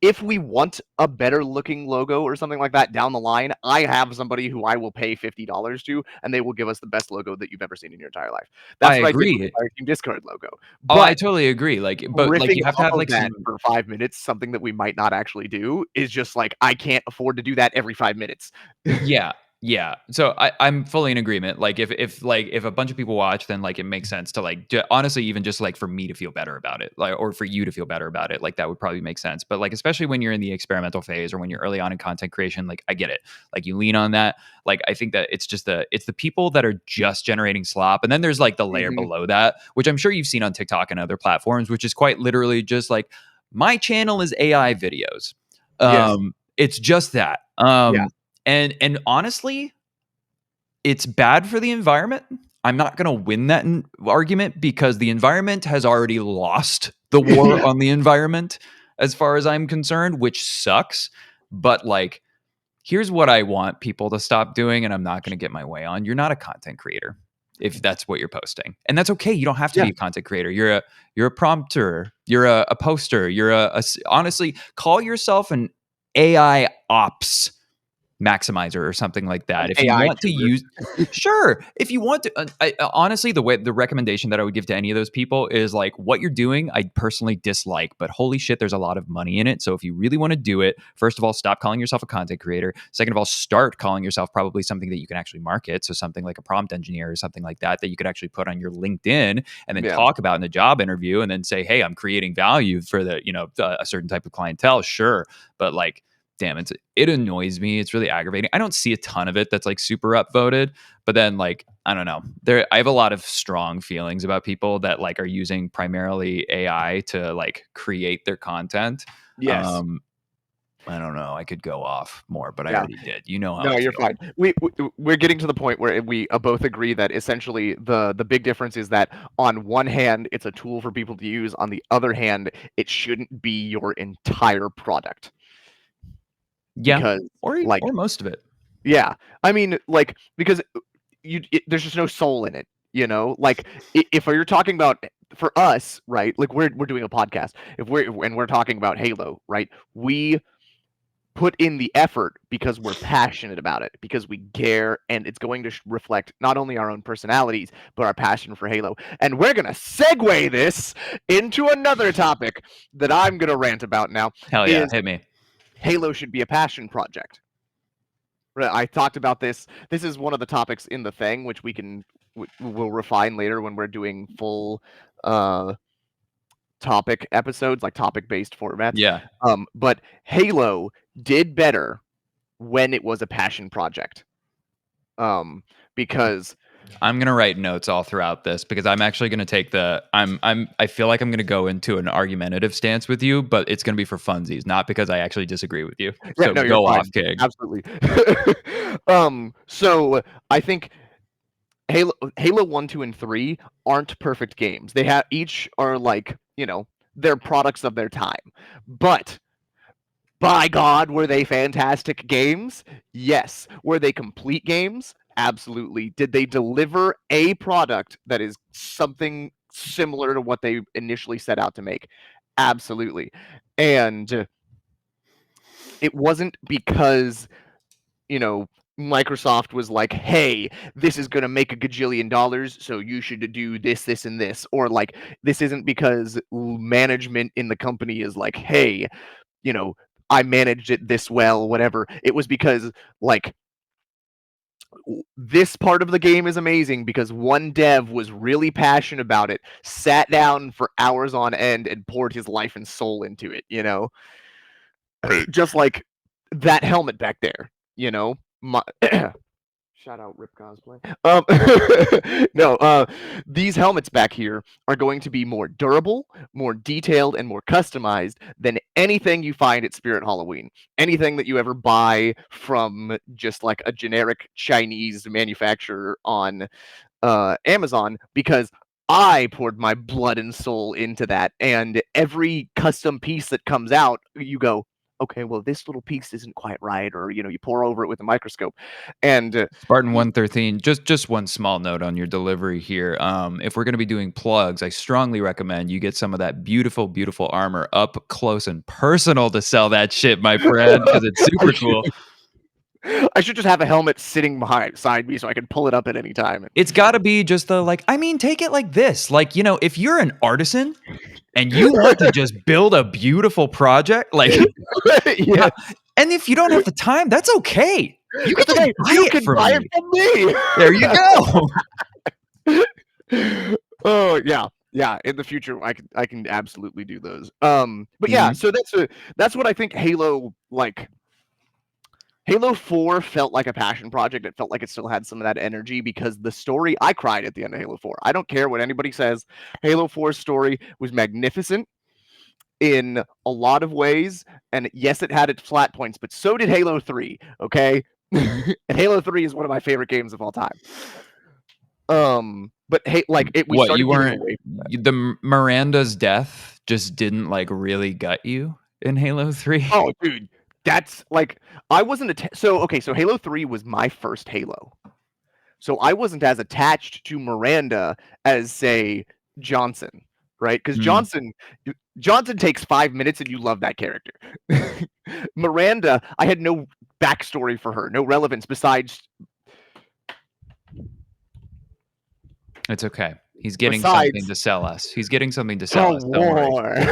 if we want a better looking logo or something like that down the line, I have somebody who I will pay $50 to, and they will give us the best logo that you've ever seen in your entire life. I That's what I did with the agree. Fire Team Discord logo. Oh, I But totally agree. Like, but like riffing you have to off have of like that some. for 5 minutes, something that we might not actually do, is just like I can't afford to do that every 5 minutes. Yeah, yeah. So I'm fully in agreement. Like if a bunch of people watch, then like it makes sense to like honestly, even just like for me to feel better about it, like, or for you to feel better about it, like that would probably make sense. But like especially when you're in the experimental phase or when you're early on in content creation, like I get it. Like you lean on that. Like I think that it's the people that are just generating slop, and then there's like the layer Mhm. below that, which I'm sure you've seen on TikTok and other platforms, which is quite literally just like my channel is AI videos. Yes. It's just that. Yeah. And honestly, it's bad for the environment. I'm not going to win that argument because the environment has already lost the war Yeah. on the environment as far as I'm concerned, which sucks. But like, here's what I want people to stop doing, and I'm not going to get my way on. You're not a content creator if that's what you're posting, and that's okay. You don't have to Yeah. be a content creator. You're a prompter. You're a poster. Honestly, call yourself an AI ops maximizer or something like An that. If you AI want to tuber. use, sure. If you want to, honestly, the recommendation that I would give to any of those people is like what you're doing. I personally dislike, but holy shit, there's a lot of money in it. So if you really want to do it, first of all, stop calling yourself a content creator. Second of all, start calling yourself probably something that you can actually market. So something like a prompt engineer or something like that you could actually put on your LinkedIn and then Yeah. talk about in a job interview, and then say, hey, I'm creating value for a certain type of clientele. Sure, but like, damn, it annoys me. It's really aggravating. I don't see a ton of it that's like super upvoted, but then like I don't know. I have a lot of strong feelings about people that like are using primarily AI to like create their content. Yes. Um, I don't know. I could go off more, but I Yeah. already did. You know how No, I you're feel. fine. We're getting to the point where we both agree that essentially the big difference is that on one hand it's a tool for people to use, on the other hand it shouldn't be your entire product. Yeah, Because like or most of it. yeah, I mean like because there's just no soul in it, like if you're talking about for us, right, like we're doing a podcast, if we're talking about Halo, right, we put in the effort because we're passionate about it, because we care, and it's going to reflect not only our own personalities, but our passion for Halo. And we're going to segue this into another topic that I'm going to rant about now. Hell yeah, Is hit me. Halo should be a passion project. I talked about this. This is one of the topics in the thing, which we'll refine later when we're doing full topic episodes, like topic-based formats. Yeah. But Halo did better when it was a passion project. Because I'm gonna write notes all throughout this because I'm actually gonna take I feel like I'm gonna go into an argumentative stance with you, but it's gonna be for funsies, not because I actually disagree with you. yeah, So no, you're go fine. off, King. Absolutely. So I think Halo 1, 2, and 3 aren't perfect games. They each are like, they're products of their time. But by God, were they fantastic games? Yes. Were they complete games? Absolutely. Did they deliver a product that is something similar to what they initially set out to make? Absolutely. And it wasn't because, Microsoft was like, hey, this is going to make a gajillion dollars, so you should do this, this, and this. Or like, this isn't because management in the company is like, hey, I managed it this well, whatever. It was because, like, this part of the game is amazing because one dev was really passionate about it, sat down for hours on end, and poured his life and soul into it, Just like that helmet back there, Shout out Rip Cosplay. No, these helmets back here are going to be more durable, more detailed, and more customized than anything you find at Spirit Halloween. Anything that you ever buy from just like a generic Chinese manufacturer on Amazon, because I poured my blood and soul into that. And every custom piece that comes out, you go, okay, well, this little piece isn't quite right, or you pour over it with a microscope, and Spartan 113. Just one small note on your delivery here. If we're going to be doing plugs, I strongly recommend you get some of that beautiful, beautiful armor up close and personal to sell that shit, my friend, because it's super cool. I should just have a helmet sitting beside me so I can pull it up at any time. It's got to be just take it like this. Like, if you're an artisan and you want to just build a beautiful project, like, yes. And if you don't have the time, that's okay. You can okay. buy it from me. There you go. Oh yeah. In the future, I can absolutely do those. But yeah, so that's what I think Halo 4 felt like a passion project. It felt like it still had some of that energy because the story, I cried at the end of Halo 4. I don't care what anybody says. Halo 4's story was magnificent in a lot of ways. And yes, it had its flat points, but so did Halo 3, okay? And Halo 3 is one of my favorite games of all time. But hey, we what, started you weren't away the Miranda's death just didn't really gut you in Halo 3? Oh, dude. That's I wasn't so Halo 3 was my first Halo. So I wasn't as attached to Miranda as say Johnson, right? Because Johnson takes 5 minutes and you love that character. Miranda, I had no backstory for her, no relevance besides. It's okay. He's getting something to sell us. He's getting something to sell us. Don't worry.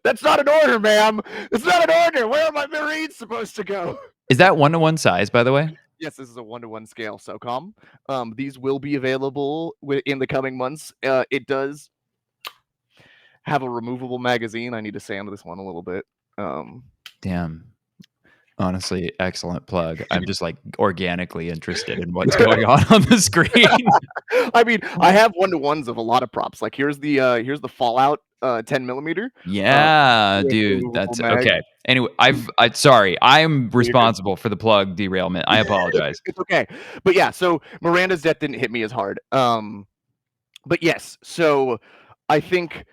That's not an order, ma'am. It's not an order. Where are my Marines supposed to go? Is that 1-to-1 size, by the way? Yes, this is a 1-to-1 scale, SOCOM. These will be available in the coming months. It does have a removable magazine. I need to sand this one a little bit. Damn. Honestly, excellent plug. I'm just organically interested in what's going on the screen. I mean, I have 1-to-1s of a lot of props. Like here's the Fallout 10mm. Yeah, dude, that's okay. Anyway, sorry, I'm responsible for the plug derailment. I apologize. It's okay, but yeah. So Miranda's death didn't hit me as hard. But yes. So I think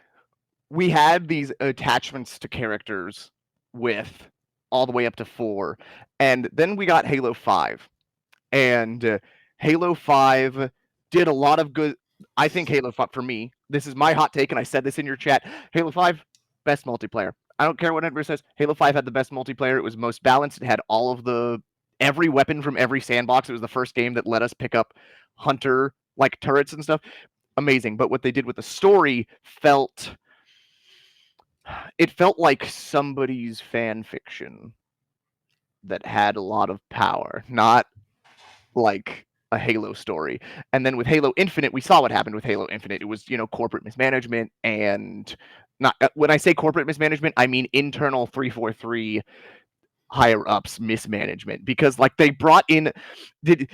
we had these attachments to characters with all the way up to 4, and then we got Halo 5, and Halo 5 did a lot of good. I think Halo 5, for me, this is my hot take, and I said this in your chat, Halo 5, best multiplayer. I don't care what anybody says. Halo 5 had the best multiplayer. It was most balanced. It had all of every weapon from every sandbox. It was the first game that let us pick up hunter like turrets and stuff. Amazing. But what they did with the story felt like somebody's fan fiction that had a lot of power, not like a Halo story. And then with Halo Infinite, we saw what happened with Halo Infinite. It was, corporate mismanagement, and not when I say corporate mismanagement, I mean internal 343 higher ups mismanagement, because like they brought in did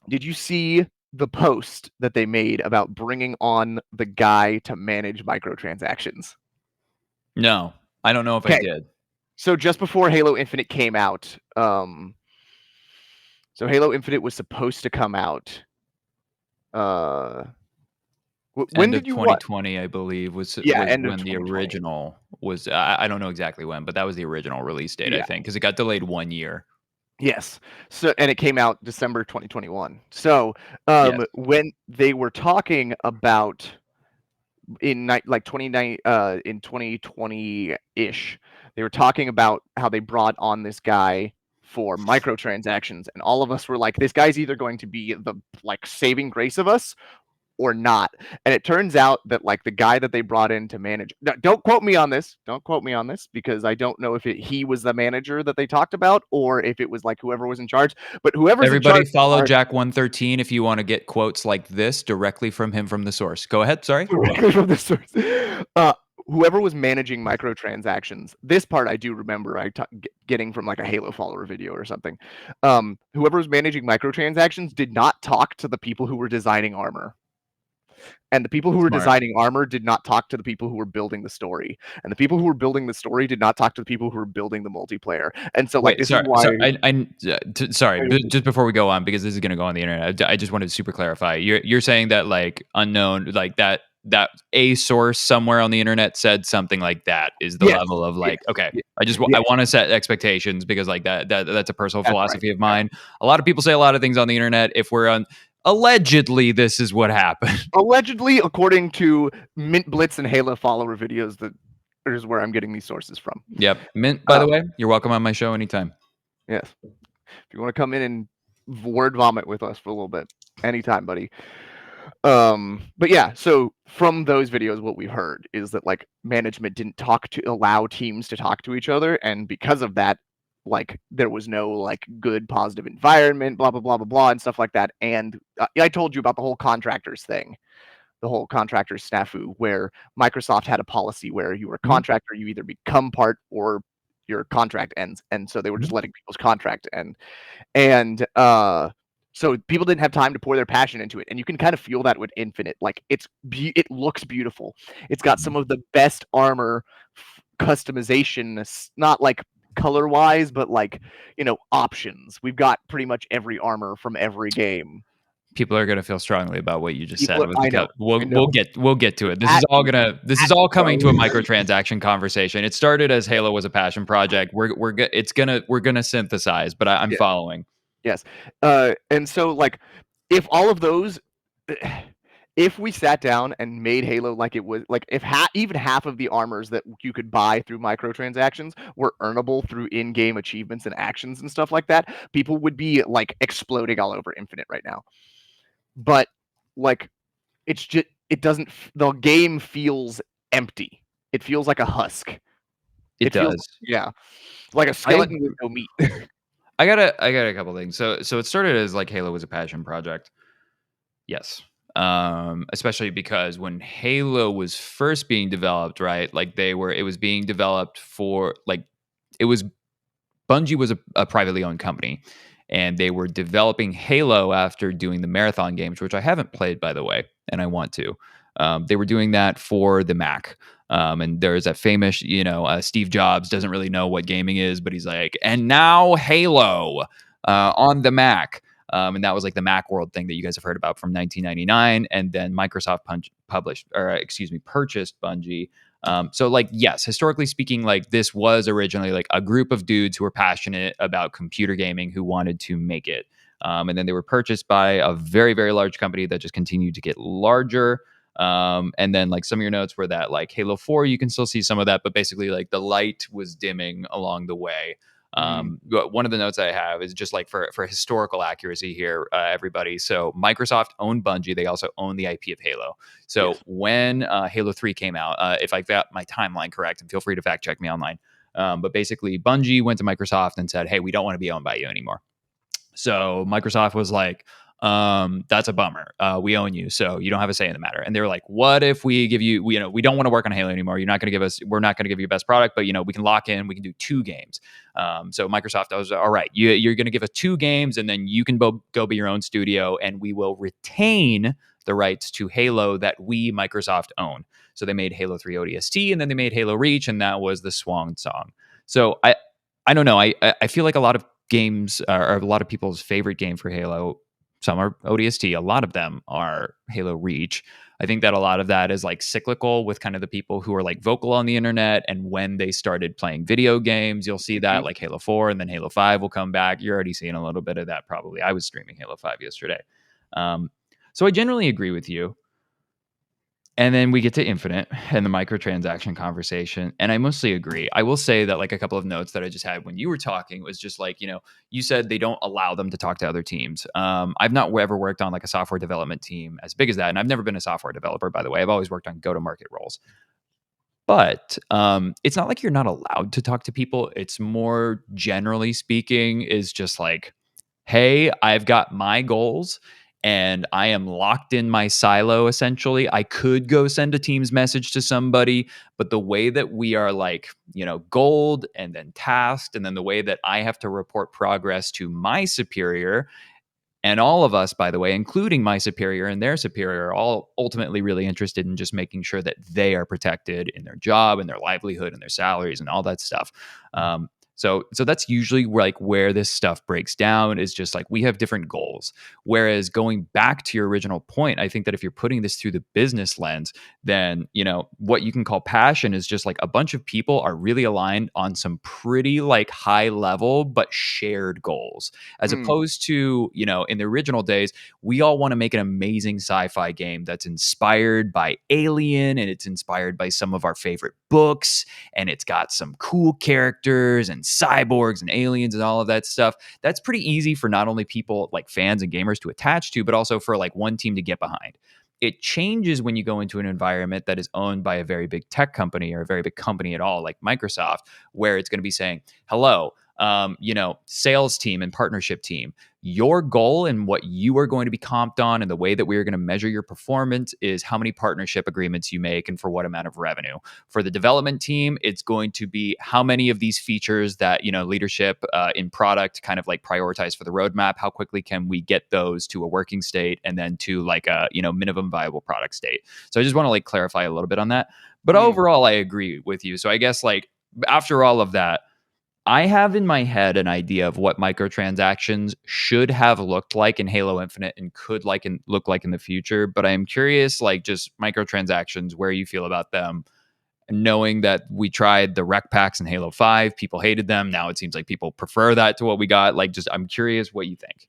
you see the post that they made about bringing on the guy to manage microtransactions? No, I don't know if I did. So just before Halo Infinite came out, so Halo Infinite was supposed to come out. When did you 2020, I believe, was end of when the 2020. original was. I don't know exactly when, but that was the original release date, I think, because it got delayed 1 year. Yes. So, and it came out December 2021. So, Yes. when they were talking about in 2020-ish, they were talking about how they brought on this guy for microtransactions, and all of us were like, this guy's either going to be the like saving grace of us or not. And it turns out that like the guy that they brought in to manage, don't quote me on this, because I don't know if he was the manager that they talked about or if it was like whoever was in charge, but whoever's Everybody in charge follow Jack 113 if you want to get quotes like this directly from him from the source. Go ahead. Sorry. directly from the source. Whoever was managing microtransactions, this part I do remember getting from like a Halo follower video or something. Whoever was managing microtransactions did not talk to the people who were designing armor. And the people who were designing armor did not talk to the people who were building the story. And the people who were building the story did not talk to the people who were building the multiplayer. And so, like, this is why. Sorry, just before we go on, because this is going to go on the internet, I just wanted to super clarify. You're saying that like unknown, like that a source somewhere on the internet said something like that is the level of like, okay, I want to set expectations, because like that's a personal philosophy of mine. A lot of people say a lot of things on the internet. If we're on, allegedly, this is what happened. Allegedly, according to Mint Blitz and Halo follower videos, that is where I'm getting these sources from. Yep. Mint, by the way, you're welcome on my show anytime. Yes. If you want to come in and word vomit with us for a little bit, anytime, buddy. But yeah, so from those videos, what we've heard is that like management didn't allow teams to talk to each other, and because of that, like there was no like good positive environment, blah blah blah blah blah, and stuff like that. And I told you about the whole contractors thing, the whole contractors snafu, where Microsoft had a policy where you were a contractor, you either become part or your contract ends, and so they were just letting people's contract end, and so people didn't have time to pour their passion into it, and you can kind of feel that with Infinite. Like it looks beautiful. It's got some of the best armor customization, not like color wise, but like options. We've got pretty much every armor from every game. People are going to feel strongly about what you just said. We'll get to it. This is all coming to a microtransaction conversation. It started as Halo was a passion project. We're gonna synthesize, but I'm following. Yes. And so like if all of those, if we sat down and made Halo like it was, like if even half of the armors that you could buy through microtransactions were earnable through in-game achievements and actions and stuff like that, people would be like exploding all over Infinite right now. But like it's just, the game feels empty. It feels like a husk. It does. Yeah. Like a skeleton with no meat. I got a couple things. So it started as like Halo was a passion project. Yes. Especially because when Halo was first being developed, right? Like it was being developed for like, Bungie was a privately owned company, and they were developing Halo after doing the Marathon games, which I haven't played, by the way, and I want to. They were doing that for the Mac. And there's that famous, Steve Jobs doesn't really know what gaming is, but he's like, and now Halo on the Mac. And that was like the Macworld thing that you guys have heard about from 1999. And then Microsoft purchased Bungie. So like, yes, historically speaking, like this was originally like a group of dudes who were passionate about computer gaming who wanted to make it. And then they were purchased by a very, very large company that just continued to get larger. And then like some of your notes were that like Halo 4, you can still see some of that, but basically like the light was dimming along the way. But one of the notes I have is just like for historical accuracy here, everybody. So Microsoft owned Bungie. They also own the IP of Halo. So Yes. when Halo 3 came out, if I got my timeline correct, and feel free to fact check me online. But basically, Bungie went to Microsoft and said, "Hey, we don't want to be owned by you anymore." So Microsoft was like, that's a bummer. We own you, so you don't have a say in the matter. And they were like, what if we give you, we don't want to work on Halo anymore. You're not going to give us, we're not going to give you best product, but we can lock in, we can do 2 games. So Microsoft was, all right, you're going to give us 2 games and then you can go be your own studio and we will retain the rights to Halo that we, Microsoft, own. So they made Halo 3 ODST and then they made Halo Reach, and that was the swan song. So I don't know. I feel like a lot of games are a lot of people's favorite game for Halo. Some are ODST. A lot of them are Halo Reach. I think that a lot of that is like cyclical with kind of the people who are like vocal on the internet. And when they started playing video games, you'll see that like Halo 4 and then Halo 5 will come back. You're already seeing a little bit of that probably. I was streaming Halo 5 yesterday. So I generally agree with you. And then we get to Infinite and the microtransaction conversation. And I mostly agree. I will say that like a couple of notes that I just had when you were talking was just like, you said they don't allow them to talk to other teams. I've not ever worked on like a software development team as big as that. And I've never been a software developer, by the way. I've always worked on go-to-market roles. But it's not like you're not allowed to talk to people. It's more generally speaking is just like, hey, I've got my goals and I am locked in my silo essentially. I could go send a Teams message to somebody, but the way that we are like, gold and then tasked, and then the way that I have to report progress to my superior, and all of us, by the way, including my superior and their superior, are all ultimately really interested in just making sure that they are protected in their job and their livelihood and their salaries and all that stuff. So that's usually where this stuff breaks down, is just like we have different goals. Whereas going back to your original point, I think that if you're putting this through the business lens, then what you can call passion is just like a bunch of people are really aligned on some pretty like high level but shared goals, as opposed to in the original days, we all want to make an amazing sci-fi game that's inspired by Alien and it's inspired by some of our favorite books and it's got some cool characters and cyborgs and aliens and all of that stuff. That's pretty easy for not only people like fans and gamers to attach to, but also for like one team to get behind. It changes when you go into an environment that is owned by a very big tech company or a very big company at all, like Microsoft, where it's going to be saying, hello, sales team and partnership team, your goal and what you are going to be comped on and the way that we are going to measure your performance is how many partnership agreements you make and for what amount of revenue. For the development team, it's going to be how many of these features that leadership in product kind of like prioritize for the roadmap, how quickly can we get those to a working state and then to like a minimum viable product state. So I just want to like clarify a little bit on that, but overall I agree with you. So I guess like after all of that, I have in my head an idea of what microtransactions should have looked like in Halo Infinite and could look like in the future. But I am curious, like just microtransactions, where you feel about them, knowing that we tried the rec packs in Halo 5, people hated them. Now it seems like people prefer that to what we got. Like, just I'm curious what you think.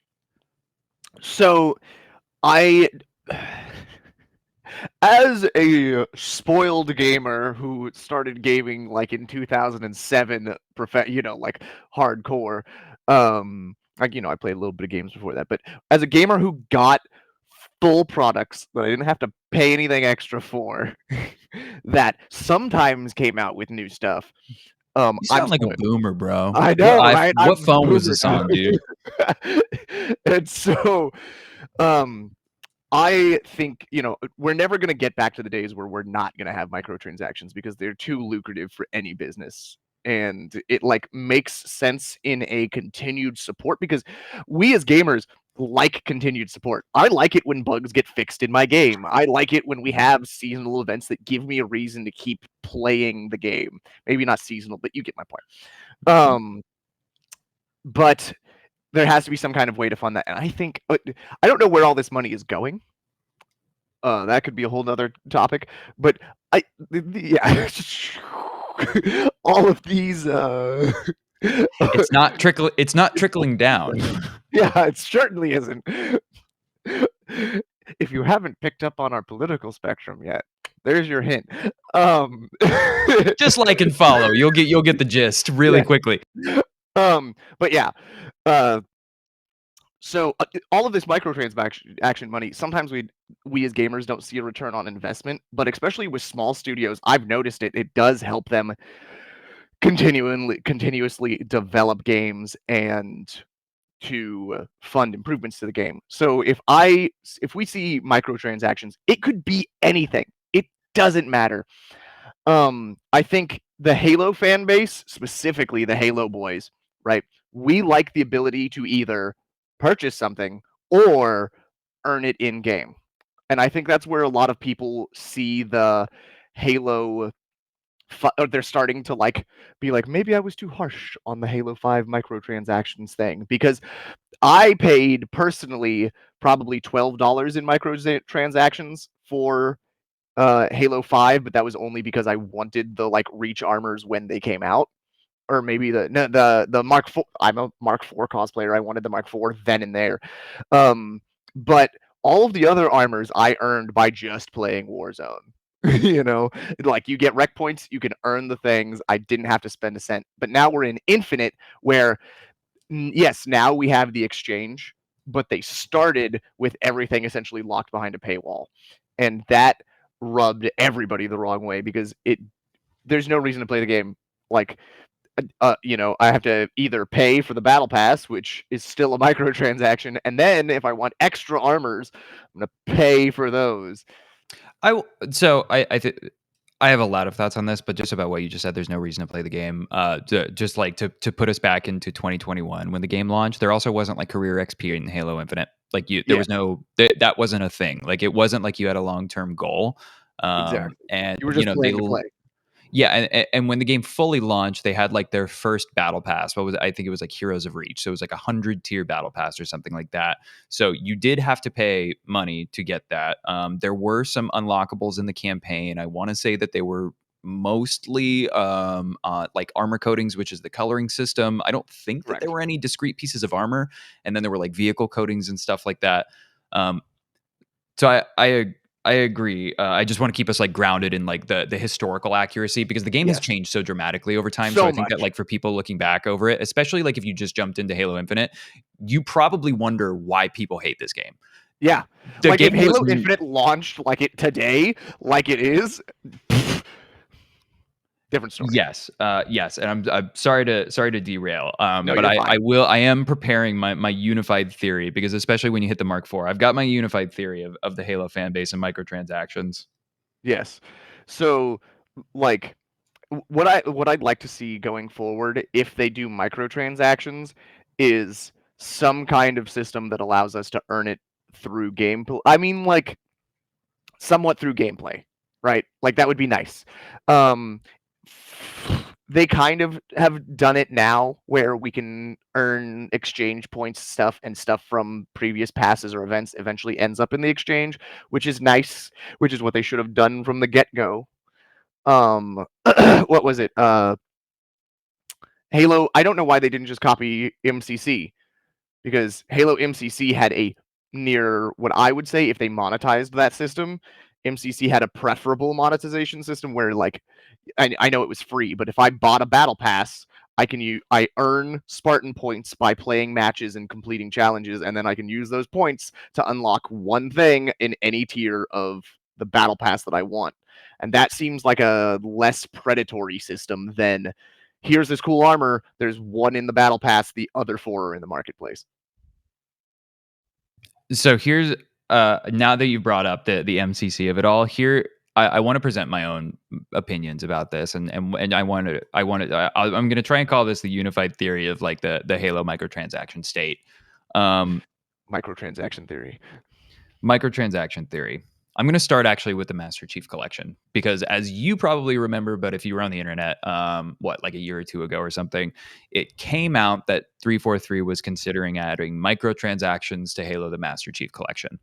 So I, as a spoiled gamer who started gaming like in 2007, like hardcore, I played a little bit of games before that, but as a gamer who got full products that I didn't have to pay anything extra for, that sometimes came out with new stuff. You sound like a boomer, bro. I know, right? What phone was this on, dude? And so, I think, we're never going to get back to the days where we're not going to have microtransactions because they're too lucrative for any business. And it like makes sense in a continued support because we as gamers like continued support. I like it when bugs get fixed in my game. I like it when we have seasonal events that give me a reason to keep playing the game. Maybe not seasonal, but you get my point. But there has to be some kind of way to fund that. And I think, I don't know where all this money is going. That could be a whole nother topic, but yeah, all of these, it's not trickling down. Yeah, it certainly isn't. If you haven't picked up on our political spectrum yet, there's your hint. Just like and follow. You'll get the gist really quickly. But yeah, so all of this microtransaction money, sometimes we as gamers don't see a return on investment, but especially with small studios, I've noticed it does help them continuously develop games and to fund improvements to the game. So if we see microtransactions, it could be anything. It doesn't matter. I think the Halo fan base, specifically the Halo boys, right? We like the ability to either purchase something or earn it in game. And I think that's where a lot of people see the Halo or they're starting to be like, maybe I was too harsh on the Halo 5 microtransactions thing, because I paid personally probably $12 in microtransactions for Halo 5, but that was only because I wanted the Reach armors when they came out. Or maybe the Mark IV. I'm a Mark IV cosplayer. I wanted the Mark IV then and there. But all of the other armors I earned by just playing Warzone. You know, like you get rec points, you can earn the things. I didn't have to spend a cent. But now we're in Infinite, where yes, now we have the exchange, but they started with everything essentially locked behind a paywall, and that rubbed everybody the wrong way, because there's no reason to play the game. Like, I have to either pay for the battle pass, which is still a microtransaction, and then if I want extra armors, I'm gonna pay for those. I have a lot of thoughts on this, but just about what you just said, there's no reason to play the game. To put us back into 2021 when the game launched, there also wasn't like career XP in Halo Infinite. There was no that wasn't a thing. Like it wasn't like you had a long term goal. Exactly. And You were just playing to play. Yeah, and when the game fully launched, they had like their first battle pass. I think it was like Heroes of Reach. So it was like 100 tier battle pass or something like that. So you did have to pay money to get that. There were some unlockables in the campaign. I want to say that they were mostly like armor coatings, which is the coloring system. I don't think that there were any discrete pieces of armor, and then there were like vehicle coatings and stuff like that. So I agree. I just want to keep us like grounded in like the historical accuracy, because the game has changed so dramatically over time. So I think that like for people looking back over it, especially like if you just jumped into Halo Infinite, you probably wonder why people hate this game. Yeah. Like if Halo Infinite launched like it today, like it is, different story. Yes, and I'm sorry to derail. But I am preparing my unified theory, because especially when you hit the Mark IV, I've got my unified theory of the Halo fan base and microtransactions. Yes. So like what I'd like to see going forward, if they do microtransactions, is some kind of system that allows us to earn it through gameplay. I mean, like somewhat through gameplay, right? Like that would be nice. They kind of have done it now, where we can earn exchange points stuff, and stuff from previous passes or events eventually ends up in the exchange, which is nice, which is what they should have done from the get-go. What was it? Halo, I don't know why they didn't just copy MCC, because Halo MCC had a near, what I would say, if they monetized that system, MCC had a preferable monetization system where, like, I know it was free, but if I bought a battle pass, I earn Spartan points by playing matches and completing challenges, and then I can use those points to unlock one thing in any tier of the battle pass that I want. And that seems like a less predatory system than, here's this cool armor, there's one in the battle pass, the other four are in the marketplace. So here's now that you brought up the MCC of it all, here I want to present my own opinions about this, and I'm going to try and call this the unified theory of like the Halo microtransaction state. Microtransaction theory. Microtransaction theory. I'm going to start actually with the Master Chief Collection, because as you probably remember, but if you were on the internet, like a year or two ago or something, it came out that 343 was considering adding microtransactions to Halo the Master Chief Collection.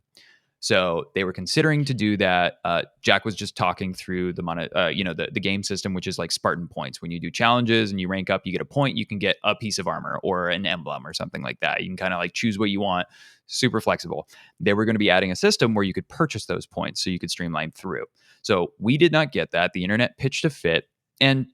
So they were considering to do that. Jack was just talking through the game system, which is like Spartan points. When you do challenges and you rank up, you get a point. You can get a piece of armor or an emblem or something like that. You can kind of like choose what you want. Super flexible. They were going to be adding a system where you could purchase those points so you could streamline through. So we did not get that. The internet pitched a fit, and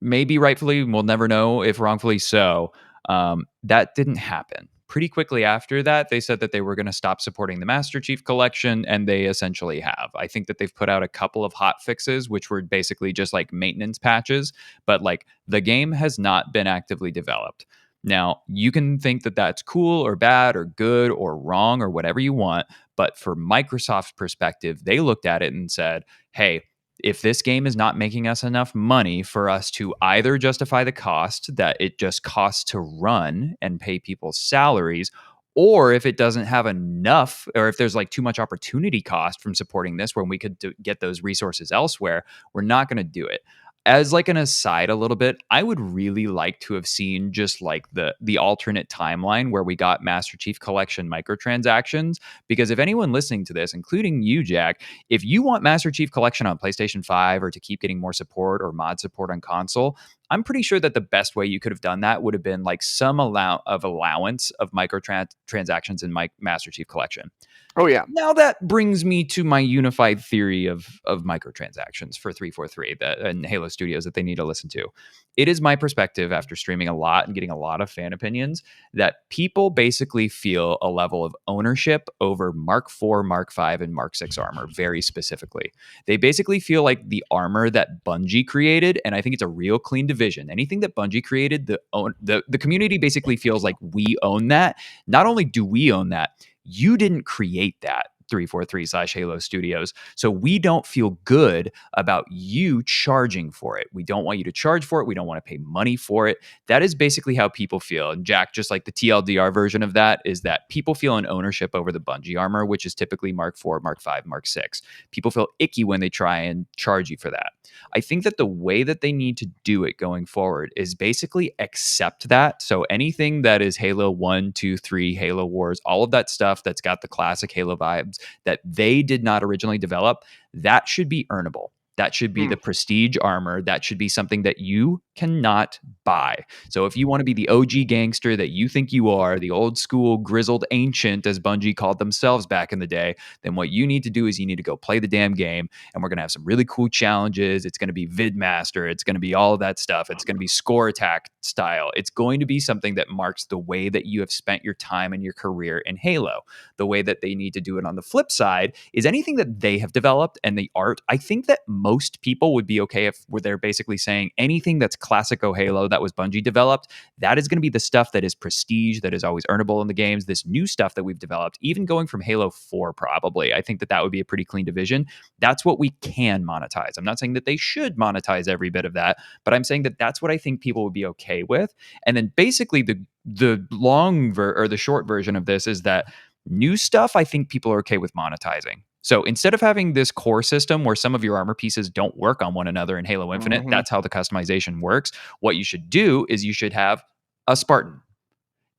maybe rightfully, we'll never know if wrongfully so. That didn't happen. Pretty quickly after that, they said that they were going to stop supporting the Master Chief Collection, and they essentially have. I think that they've put out a couple of hot fixes, which were basically just like maintenance patches, but like the game has not been actively developed. Now, you can think that that's cool or bad or good or wrong or whatever you want, but for Microsoft's perspective, they looked at it and said, hey, if this game is not making us enough money for us to either justify the cost that it just costs to run and pay people's salaries, or if it doesn't have enough, or if there's like too much opportunity cost from supporting this when we could get those resources elsewhere, we're not going to do it. As like an aside a little bit, I would really like to have seen just like the alternate timeline where we got Master Chief Collection microtransactions, because if anyone listening to this, including you, Jack, if you want Master Chief Collection on PlayStation 5 or to keep getting more support or mod support on console, I'm pretty sure that the best way you could have done that would have been like some allowance of microtransactions in Master Chief Collection. Oh yeah. Now that brings me to my unified theory of microtransactions for 343 and Halo Studios that they need to listen to. It is my perspective after streaming a lot and getting a lot of fan opinions that people basically feel a level of ownership over Mark IV, Mark V, and Mark VI armor very specifically. They basically feel like the armor that Bungie created, and I think it's a real clean division. Anything that Bungie created, the community basically feels like we own that. Not only do we own that, you didn't create that 343/Halo Studios. So we don't feel good about you charging for it. We don't want you to charge for it. We don't want to pay money for it. That is basically how people feel. And Jack, just like the TLDR version of that, is that people feel an ownership over the Bungie armor, which is typically Mark IV, Mark V, Mark VI. People feel icky when they try and charge you for that. I think that the way that they need to do it going forward is basically accept that. So anything that is Halo 1, 2, 3, Halo Wars, all of that stuff that's got the classic Halo vibes that they did not originally develop, that should be earnable. That should be the prestige armor. That should be something that you cannot buy. So if you want to be the OG gangster that you think you are, the old school grizzled ancient, as Bungie called themselves back in the day, then what you need to do is you need to go play the damn game. And we're going to have some really cool challenges. It's going to be Vidmaster. It's going to be all of that stuff. It's going to be score attack style. It's going to be something that marks the way that you have spent your time and your career in Halo. The way that they need to do it on the flip side is anything that they have developed and the art. I think that most people would be okay if they're basically saying anything that's classico Halo that was Bungie developed, that is going to be the stuff that is prestige, that is always earnable in the games. This new stuff that we've developed, even going from Halo 4 probably, I think that that would be a pretty clean division. That's what we can monetize. I'm not saying that they should monetize every bit of that, but I'm saying that that's what I think people would be okay with. And then basically the the short version of this is that new stuff I think people are okay with monetizing. So instead of having this core system where some of your armor pieces don't work on one another in Halo Infinite, that's how the customization works. What you should do is you should have a Spartan,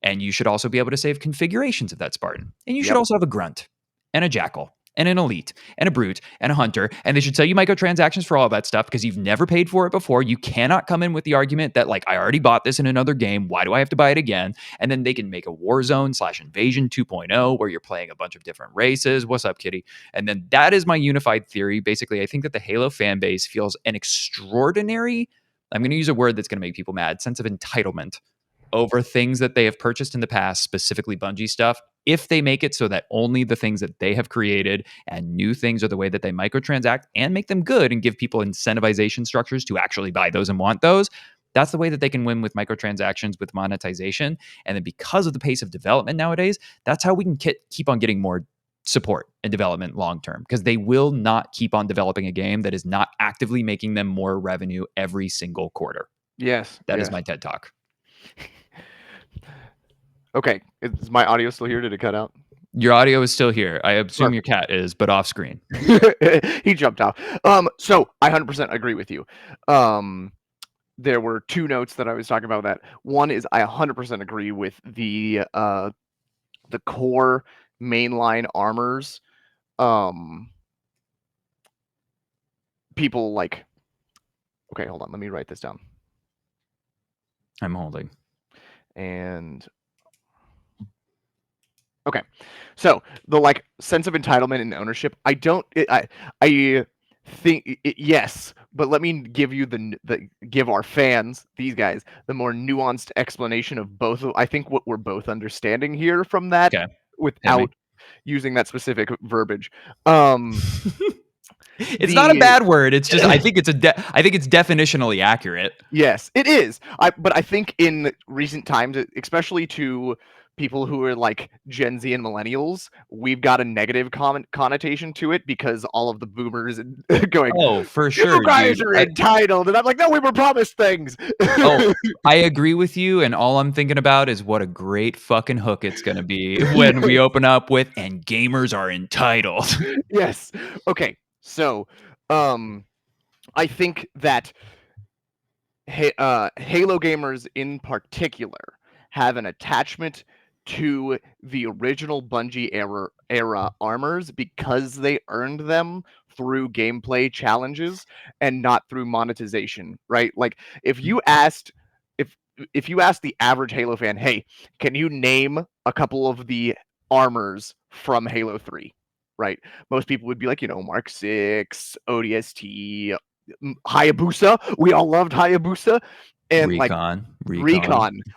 and you should also be able to save configurations of that Spartan. And you should also have a Grunt and a Jackal and an Elite and a Brute and a Hunter. And they should sell you microtransactions for all of that stuff because you've never paid for it before. You cannot come in with the argument that, like, I already bought this in another game. Why do I have to buy it again? And then they can make a Warzone/Invasion 2.0 where you're playing a bunch of different races. What's up, kitty? And then that is my unified theory. Basically, I think that the Halo fan base feels an extraordinary, I'm going to use a word that's going to make people mad, sense of entitlement over things that they have purchased in the past, specifically Bungie stuff, if they make it so that only the things that they have created and new things are the way that they microtransact and make them good and give people incentivization structures to actually buy those and want those. That's the way that they can win with microtransactions, with monetization. And then because of the pace of development nowadays, that's how we can keep on getting more support and development long term, because they will not keep on developing a game that is not actively making them more revenue every single quarter. Yes. That is my TED Talk. Okay, is my audio still here? Did it cut out? Your audio is still here. I assume your cat is, but off screen. He jumped off. So I 100% agree with you. There were two notes that I was talking about. That one is I 100% agree with the core mainline armors, people like. Okay, hold on. Let me write this down. I'm holding. And okay, so the like sense of entitlement and ownership. I think yes, but let me give you give our fans, these guys, the more nuanced explanation of both. I think what we're both understanding here from that, Okay. without using that specific verbiage. It's not a bad word. It's just I think it's I think it's definitionally accurate. Yes, it is. But I think in recent times, especially to people who are like Gen Z and millennials, we've got a negative connotation to it because all of the boomers going, Oh, for "You sure, guys dude. are entitled," and I'm like, "No, we were promised things." Oh, I agree with you, and all I'm thinking about is what a great fucking hook it's gonna be when we open up with "and gamers are entitled." Yes. Okay. So, I think that Halo gamers in particular have an attachment to the original Bungie era armors because they earned them through gameplay challenges and not through monetization, right? Like if you asked if you asked the average Halo fan, "Hey, can you name a couple of the armors from Halo 3?" Right? Most people would be like, Mark 6, ODST, Hayabusa. We all loved Hayabusa. And like Recon.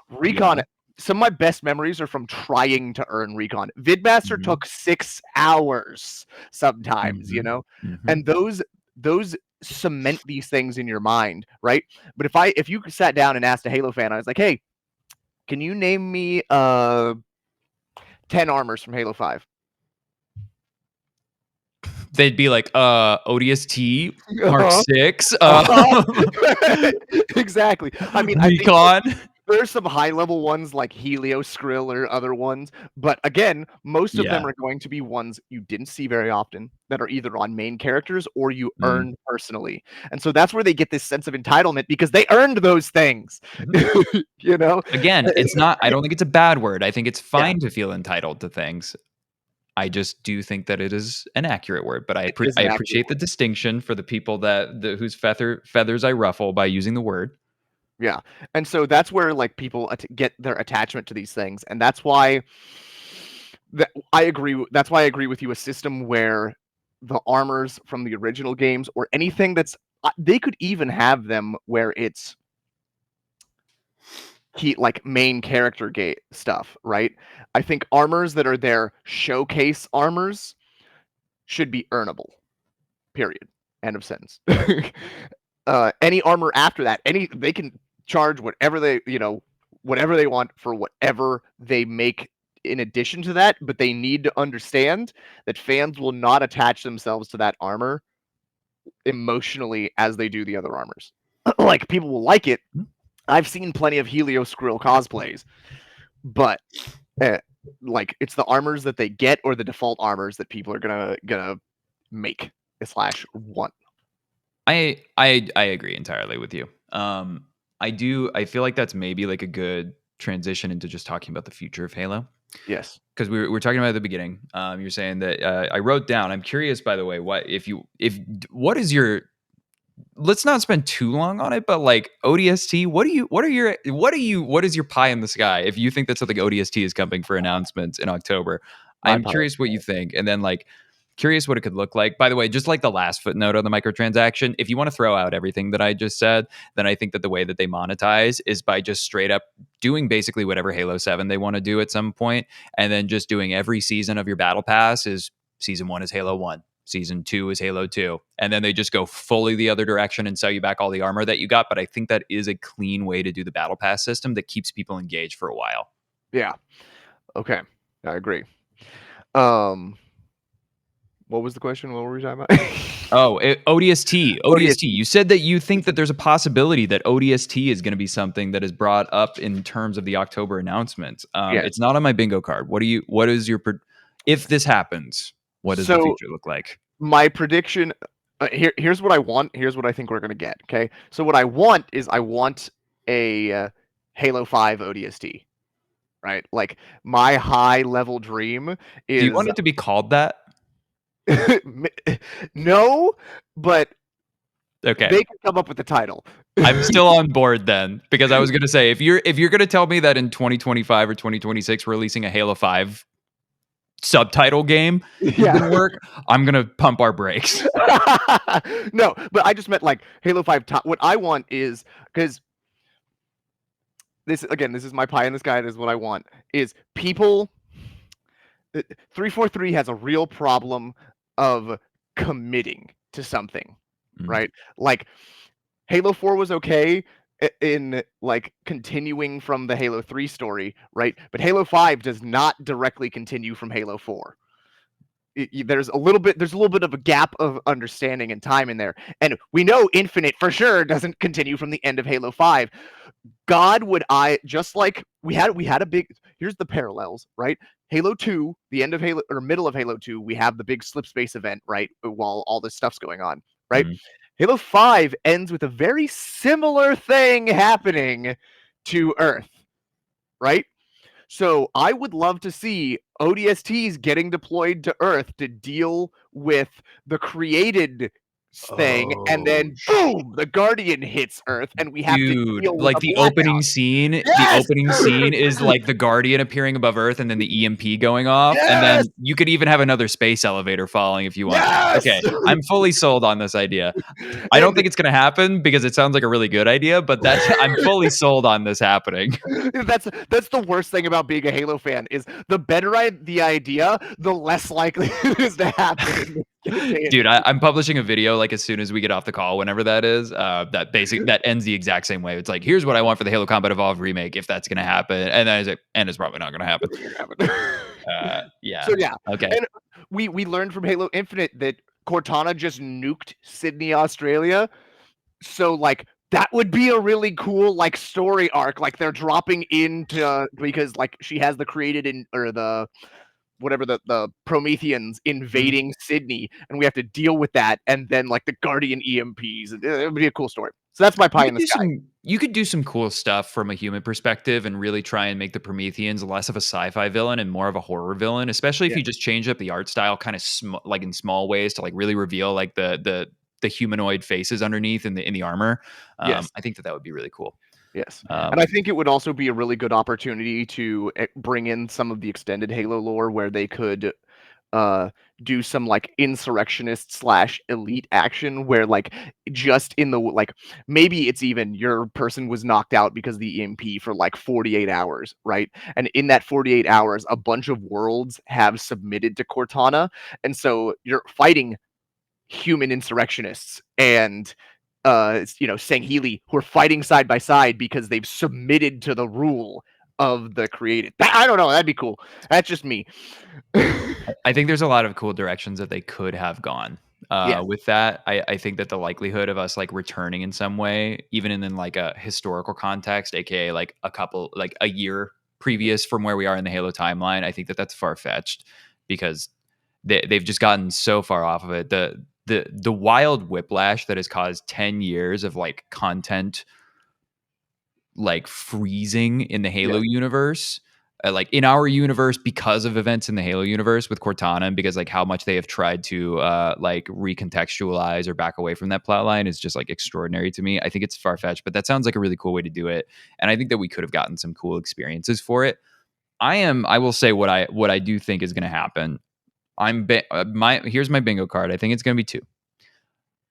Recon. Yeah. Some of my best memories are from trying to earn Recon. Vidmaster Mhm. took 6 hours sometimes, Mhm. Mhm. and those cement these things in your mind, right? But if you sat down and asked a Halo fan, I was like, "Hey, can you name me 10 armors from Halo 5?" They'd be like, ODST, Mark Uh-huh. 6, Uh-huh. Exactly. I mean, I think Recon. there's some high level ones like Helio Skrill or other ones, but again, most of them Yeah. are going to be ones you didn't see very often that are either on main characters or you Mm. earned personally. And so that's where they get this sense of entitlement because they earned those things. Mhm. You know? Again, it's not I don't think it's a bad word. I think it's Yeah, fine to feel entitled to things. I just do think that it is an accurate word, but it is I an accurate appreciate the word. distinction for the people whose feathers I ruffle by using the word. Yeah. And so that's where like people get their attachment to these things. And that's why that's why I agree with you, a system where the armors from the original games or anything that's they could even have them where it's like main character gate stuff, right? I think armors that are their showcase armors should be earnable. Period. End of sentence. Any armor after that, they can charge whatever they want for whatever they make in addition to that, but they need to understand that fans will not attach themselves to that armor emotionally as they do the other armors. Like people will like it. I've seen plenty of Helio Skrill cosplays, but uh, like it's the armors that they get or the default armors that people are gonna make slash want. I agree entirely with you. I feel like that's maybe like a good transition into just talking about the future of Halo. Yes. Because we were talking about at the beginning. You're saying that I wrote down. I'm curious, by the way, what is your let's not spend too long on it, but like ODST, what is your pie in the sky if you think that something ODST is coming for announcements in October? My I'm pie. curious what you think, and then like curious what it could look like. By the way, just like the last footnote on the microtransaction, if you want to throw out everything that I just said, then I think that the way that they monetize is by just straight up doing basically whatever Halo 7 they want to do at some point, and then just doing every season of your battle pass is season 1 is Halo 1. Season 2 is Halo 2. And then they just go fully the other direction and sell you back all the armor that you got. But I think that is a clean way to do the battle pass system that keeps people engaged for a while. Yeah. Okay. I agree. Um, what was the question? What were we talking about? Oh, ODST. ODST. ODST. You said that you think that there's a possibility that ODST is going to be something that is brought up in terms of the October announcement. Yes. It's not on my bingo card. What is your, if this happens, what does the So future look like? my prediction here's what I want. Here's what I think we're gonna get. Okay. So what I want is I want a Halo 5 ODST. right? Like my high level dream is. Do you want it to be called that? No, but Okay. they can come up with the title. I'm still on board then, because I was going to say, if you're going to tell me that in 2025 or 2026 we're releasing a Halo 5 subtitle game is going to work, I'm going to pump our brakes. No, but I just meant like Halo 5 top. What I want is, because this is my pie in the sky. This is what I want is people. 343 has a real problem of committing to something, right? Like Halo 4 was okay in like continuing from the Halo 3 story, right? But Halo 5 does not directly continue from Halo 4. There's a little bit of a gap of understanding and time in there. And we know Infinite for sure doesn't continue from the end of Halo 5. God, would I just like we had a big, here's the parallels, right? Halo 2, the end of Halo or middle of Halo 2, we have the big slip space event, right? While all this stuff's going on, right? Halo 5 ends with a very similar thing happening to Earth, right? So I would love to see ODSTs getting deployed to Earth to deal with the created thing, and then boom, the Guardian hits Earth, and we have to deal with like a the blackout. opening scene. Yes! The opening scene is like the Guardian appearing above Earth, and then the EMP going off, and then you could even have another space elevator falling if you want. Yes! Okay, I'm fully sold on this idea. I don't think it's going to happen because it sounds like a really good idea, but I'm fully sold on this happening. That's the worst thing about being a Halo fan is the better the idea, the less likely it is to happen. Dude, I'm publishing a video like as soon as we get off the call, whenever that is. That ends the exact same way. It's like, here's what I want for the Halo Combat Evolved remake, if that's going to happen, and then I say, and it's probably not going to happen. Yeah. So yeah. Okay. And we learned from Halo Infinite that Cortana just nuked Sydney, Australia. So like that would be a really cool like story arc. Like they're dropping into because like she has the created in or the whatever the Prometheans invading Sydney, and we have to deal with that, and then like the Guardian EMPs. It would be a cool story. So that's my pie in the sky. You could do some cool stuff from a human perspective and really try and make the Prometheans less of a sci-fi villain and more of a horror villain, especially if you just change up the art style kind of like in small ways to like really reveal like the humanoid faces underneath in the armor. Yes. I think that would be really cool. Yes. And I think it would also be a really good opportunity to bring in some of the extended Halo lore where they could do some like insurrectionist / elite action where like just in the like maybe it's even your person was knocked out because of the EMP for like 48 hours, right? And in that 48 hours, a bunch of worlds have submitted to Cortana, and so you're fighting human insurrectionists and Sangheili, who are fighting side by side because they've submitted to the rule of the created. I don't know. That'd be cool. That's just me. I think there's a lot of cool directions that they could have gone. With that, I think that the likelihood of us like returning in some way, even in like a historical context, aka like a year previous from where we are in the Halo timeline, I think that that's far fetched because they've just gotten so far off of it. The wild whiplash that has caused 10 years of like content like freezing in the Halo universe, like in our universe because of events in the Halo universe with Cortana, and because like how much they have tried to like recontextualize or back away from that plot line is just like extraordinary to me. I think it's far-fetched, but that sounds like a really cool way to do it, and I think that we could have gotten some cool experiences for it. I will say what I do think is going to happen. Here's my bingo card. I think it's going to be 2.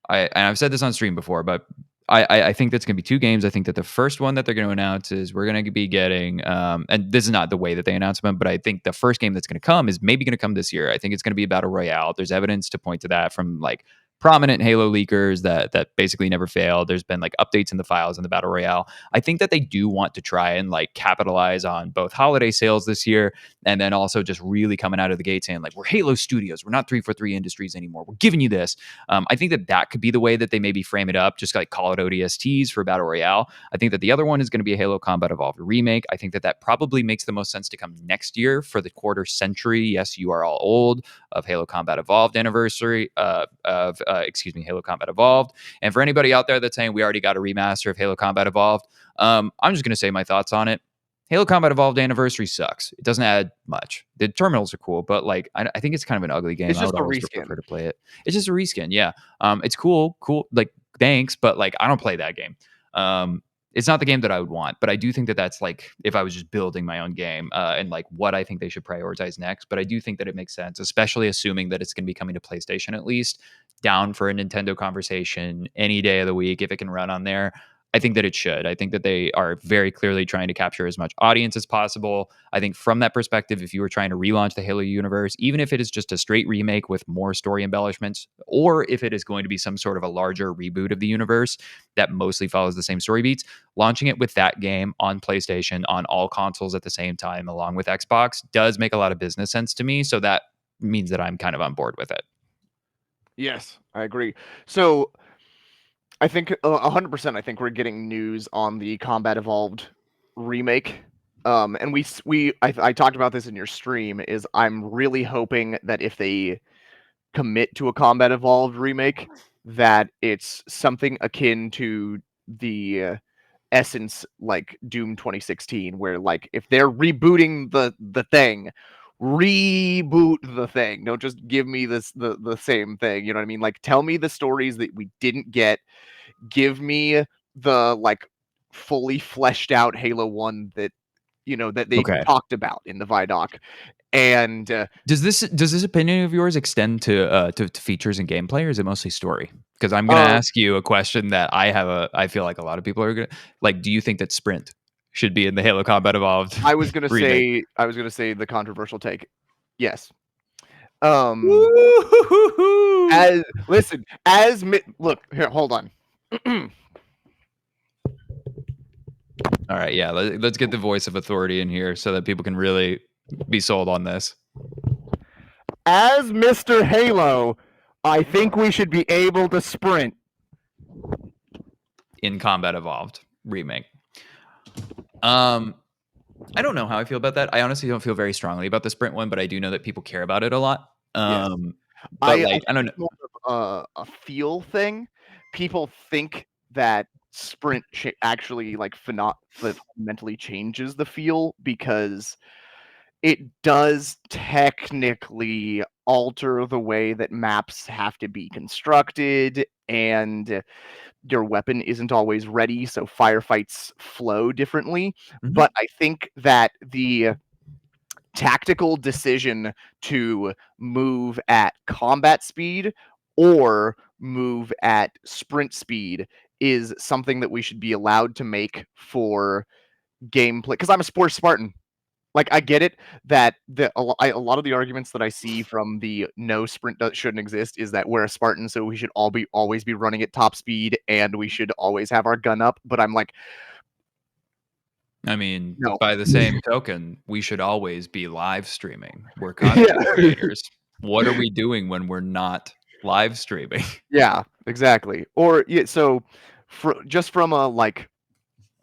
And I've said this on stream before, but I think that's going to be 2 games. I think that the first one that they're going to announce is we're going to be getting, and this is not the way that they announce them, but I think the first game that's going to come is maybe going to come this year. I think it's going to be a battle royale. There's evidence to point to that from like prominent Halo leakers that basically never failed. There's been like updates in the files in the battle royale. I think that they do want to try and like capitalize on both holiday sales this year and then also just really coming out of the gate saying like, we're Halo Studios, we're not 343 Industries anymore, we're giving you this. I think that could be the way that they maybe frame it up, just like call it ODSTs for battle royale. I think that the other one is going to be a Halo Combat Evolved remake. I think that probably makes the most sense to come next year for the quarter century. Yes, you are all old of Halo Combat Evolved anniversary Halo Combat Evolved. And for anybody out there that's saying we already got a remaster of Halo Combat Evolved, I'm just going to say my thoughts on it. Halo Combat Evolved Anniversary sucks. It doesn't add much. The terminals are cool, but like I think it's kind of an ugly game. It's I just would a always reskin. prefer to play it. It's just a reskin, yeah. It's cool, like thanks, but like I don't play that game. It's not the game that I would want, but I do think that that's like if I was just building my own game and like what I think they should prioritize next. But I do think that it makes sense, especially assuming that it's going to be coming to PlayStation at least. Down for a Nintendo conversation any day of the week if it can run on there. I think that it should. I think that they are very clearly trying to capture as much audience as possible. I think from that perspective, if you were trying to relaunch the Halo universe, even if it is just a straight remake with more story embellishments, or if it is going to be some sort of a larger reboot of the universe that mostly follows the same story beats, launching it with that game on PlayStation, on all consoles at the same time, along with Xbox, does make a lot of business sense to me. So that means that I'm kind of on board with it. Yes, I agree. So I think 100%. I think we're getting news on the Combat Evolved remake. And I talked about this in your stream. Is I'm really hoping that if they commit to a Combat Evolved remake, that it's something akin to the essence like Doom 2016, where like if they're rebooting the thing, reboot the thing. Don't just give me the same thing. You know what I mean? Like tell me the stories that we didn't get. Give me the like fully fleshed out Halo 1 that that they talked about in the Vidoc. And does this opinion of yours extend to features and gameplay, or is it mostly story? Because I'm going to ask you a question that I feel like a lot of people are going to like. Do you think that sprint should be in the Halo Combat Evolved? I was gonna say the controversial take. Yes. Look here, hold on. All right, yeah, let's get the voice of authority in here so that people can really be sold on this. As Mr. Halo, I think we should be able to sprint in Combat Evolved remake. I don't know how I feel about that. I honestly don't feel very strongly about the sprint one, but I do know that people care about it a lot. Yes. But I don't know. More of a feel thing. People think that sprint actually like fundamentally changes the feel because it does technically alter the way that maps have to be constructed, and your weapon isn't always ready, so firefights flow differently. Mhm. But I think that the tactical decision to move at combat speed or move at sprint speed is something that we should be allowed to make for gameplay. Because I'm a sports Spartan. Like I get it that a lot of the arguments that I see from the no sprint shouldn't exist is that we're a Spartan, so we should always be running at top speed and we should always have our gun up. But I'm like, I mean, no. by the same token, we should always be live streaming. We're content creators. What are we doing when we're not live streaming? Yeah, exactly. Or yeah, so just from a like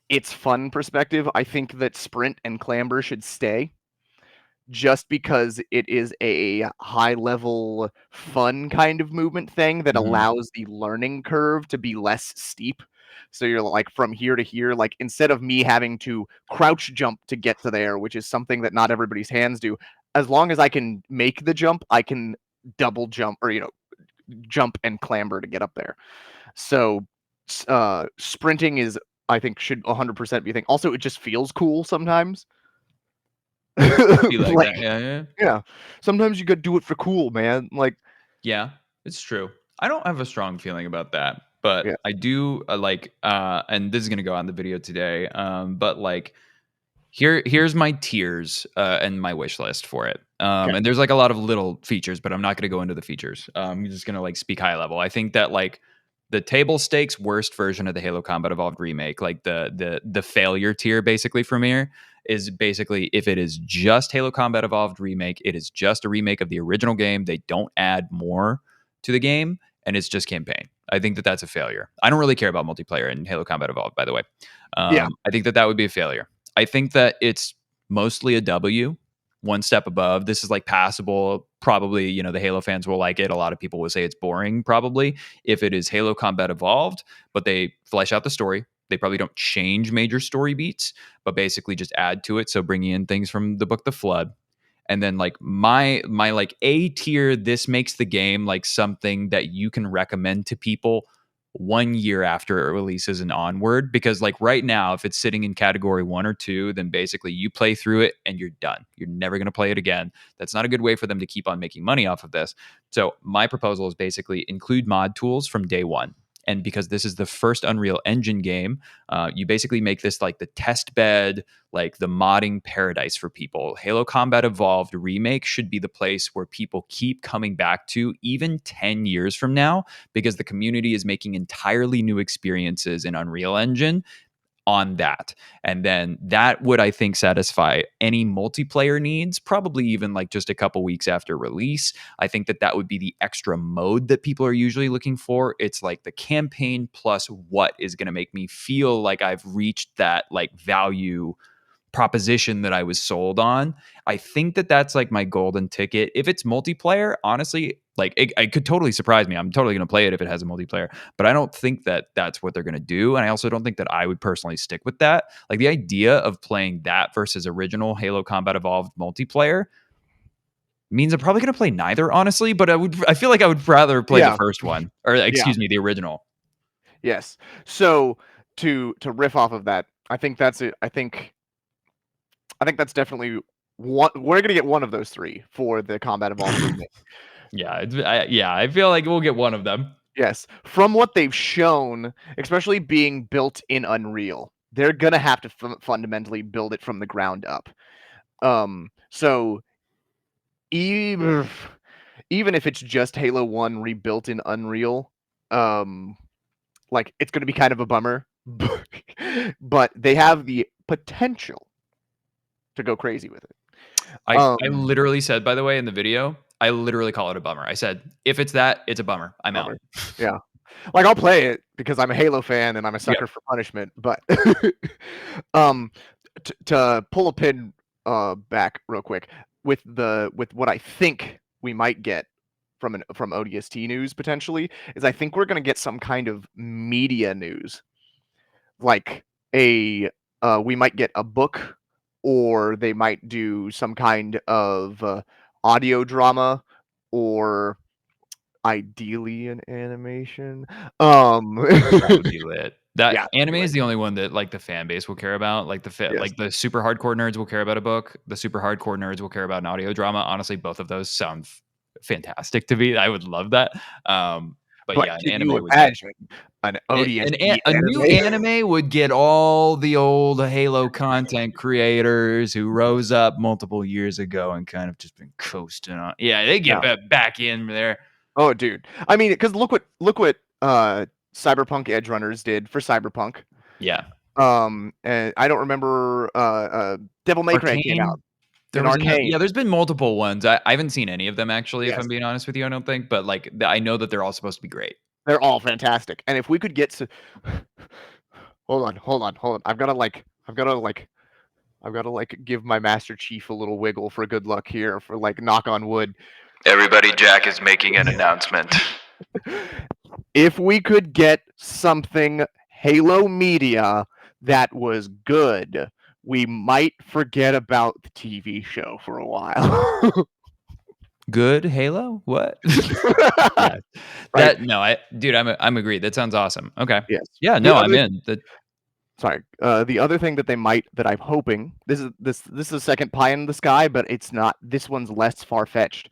it's fun perspective, I think that sprint and clamber should stay just because it is a high level fun kind of movement thing that allows the learning curve to be less steep. So you're like from here to here, like instead of me having to crouch jump to get to there, which is something that not everybody's hands do, as long as I can make the jump, I can double jump or jump and clamber to get up there. So sprinting is I think should 100% be a thing. Also, it just feels cool sometimes. Like that. Yeah. Sometimes you gotta do it for cool, man. Like, yeah, it's true. I don't have a strong feeling about that, but yeah. I do and this is gonna go on the video today. But like here's my tiers and my wish list for it. Okay. And there's like a lot of little features, but I'm not gonna go into the features. I'm just gonna like speak high level. I think that like the table stakes worst version of the Halo Combat Evolved remake, like the failure tier basically from here, is basically if it is just Halo Combat Evolved remake, it is just a remake of the original game. They don't add more to the game, and it's just campaign. I think that that's a failure. I don't really care about multiplayer in Halo Combat Evolved, by the way. Yeah. I think that that would be a failure. I think that it's mostly a W, one step above. This is like passable. Probably, you know, the Halo fans will like it. A lot of people will say it's boring, probably, if it is Halo Combat Evolved, but they flesh out the story. They probably don't change major story beats, but basically just add to it. So bringing in things from the book The Flood. And then like my like A tier, this makes the game like something that you can recommend to people 1 year after it releases and onward. Because like right now, if it's sitting in category 1 or 2, then basically you play through it and you're done. You're never going to play it again. That's not a good way for them to keep on making money off of this. So my proposal is basically include mod tools from day one. And because this is the first Unreal Engine game, you basically make this like the test bed, like the modding paradise for people. Halo Combat Evolved Remake should be the place where people keep coming back to even 10 years from now, because the community is making entirely new experiences in Unreal Engine on that. And then that would, I think, satisfy any multiplayer needs, probably even like just a couple weeks after release. I think that that would be the extra mode that people are usually looking for. It's like the campaign plus what is going to make me feel like I've reached that like value proposition that I was sold on. I think that that's like my golden ticket. If it's multiplayer, honestly, like it could totally surprise me. I'm totally going to play it if it has a multiplayer, but I don't think that that's what they're going to do. And I also don't think that I would personally stick with that. Like the idea of playing that versus original Halo Combat Evolved multiplayer means I'm probably going to play neither, honestly, but I feel like I would rather play the first one, or excuse me, the original. Yes. So to riff off of that, I think that's it. I think that's definitely one. We're gonna get one of those three for the Combat Evolved remake. I feel like we'll get one of them. Yes, from what they've shown, especially being built in Unreal, they're gonna have to fundamentally build it from the ground up. So even if it's just Halo 1 rebuilt in Unreal, like it's gonna be kind of a bummer, but they have the potential to go crazy with it. I literally said, by the way, in the video, I literally call it a bummer. I said, if it's that, it's a bummer. I'm out. Yeah. Like I'll play it because I'm a Halo fan and I'm a sucker for punishment, but to pull a pin back real quick with what I think we might get from ODST news potentially is I think we're going to get some kind of media news. Like we might get a book, or they might do some kind of audio drama, or ideally an animation. That would be lit. That anime lit. is the only one that like the fan base will care about. Like like the super hardcore nerds will care about a book. The super hardcore nerds will care about an audio drama. Honestly, both of those sound fantastic to me. I would love that. But yeah, an can anime you would imagine an ODST a new anime would get all the old Halo content creators who rose up multiple years ago and kind of just been coasting on. Yeah, they get back in there. Oh, dude. I mean, because look what Cyberpunk Edge Runners did for Cyberpunk. Yeah. And I don't remember Devil May Cry came out. There's been multiple ones. I haven't seen any of them actually, if I'm being honest with you. I don't think, but like I know that they're all supposed to be great. They're all fantastic. And if we could get to hold on. I've got to give my Master Chief a little wiggle for good luck here, for like knock on wood. Everybody, Jack is making an announcement. If we could get something Halo media that was good, we might forget about the TV show for a while. Good Halo? What? I'm agreed. That sounds awesome. Okay. Yes. Yeah. No, I'm in. Sorry. The other thing that I'm hoping, this is a second pie in the sky, but it's not. This one's less far fetched.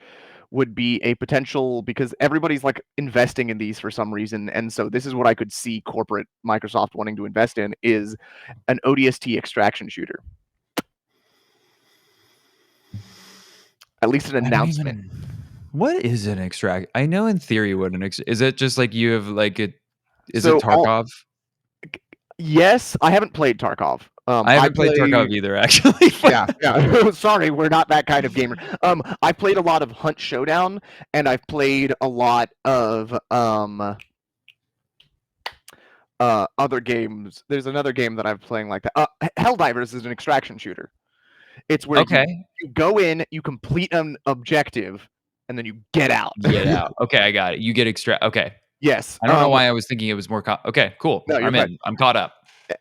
Would be a potential, because everybody's like investing in these for some reason, and so this is what I could see corporate Microsoft wanting to invest in, is an ODST extraction shooter. At least an announcement. What is an extract? I know in theory what is it just like you have like it? Is it Tarkov? Yes, I haven't played Tarkov. I haven't played Tarkov either, actually. Yeah. Sorry, we're not that kind of gamer. I've played a lot of Hunt Showdown, and I've played a lot of other games. There's another game that I'm playing like that. Helldivers is an extraction shooter. It's where you go in, you complete an objective, and then you get out. Okay, I got it. You get Okay. Yes. I don't know why I was thinking it was more. Okay, cool. No, I'm in. I'm caught up.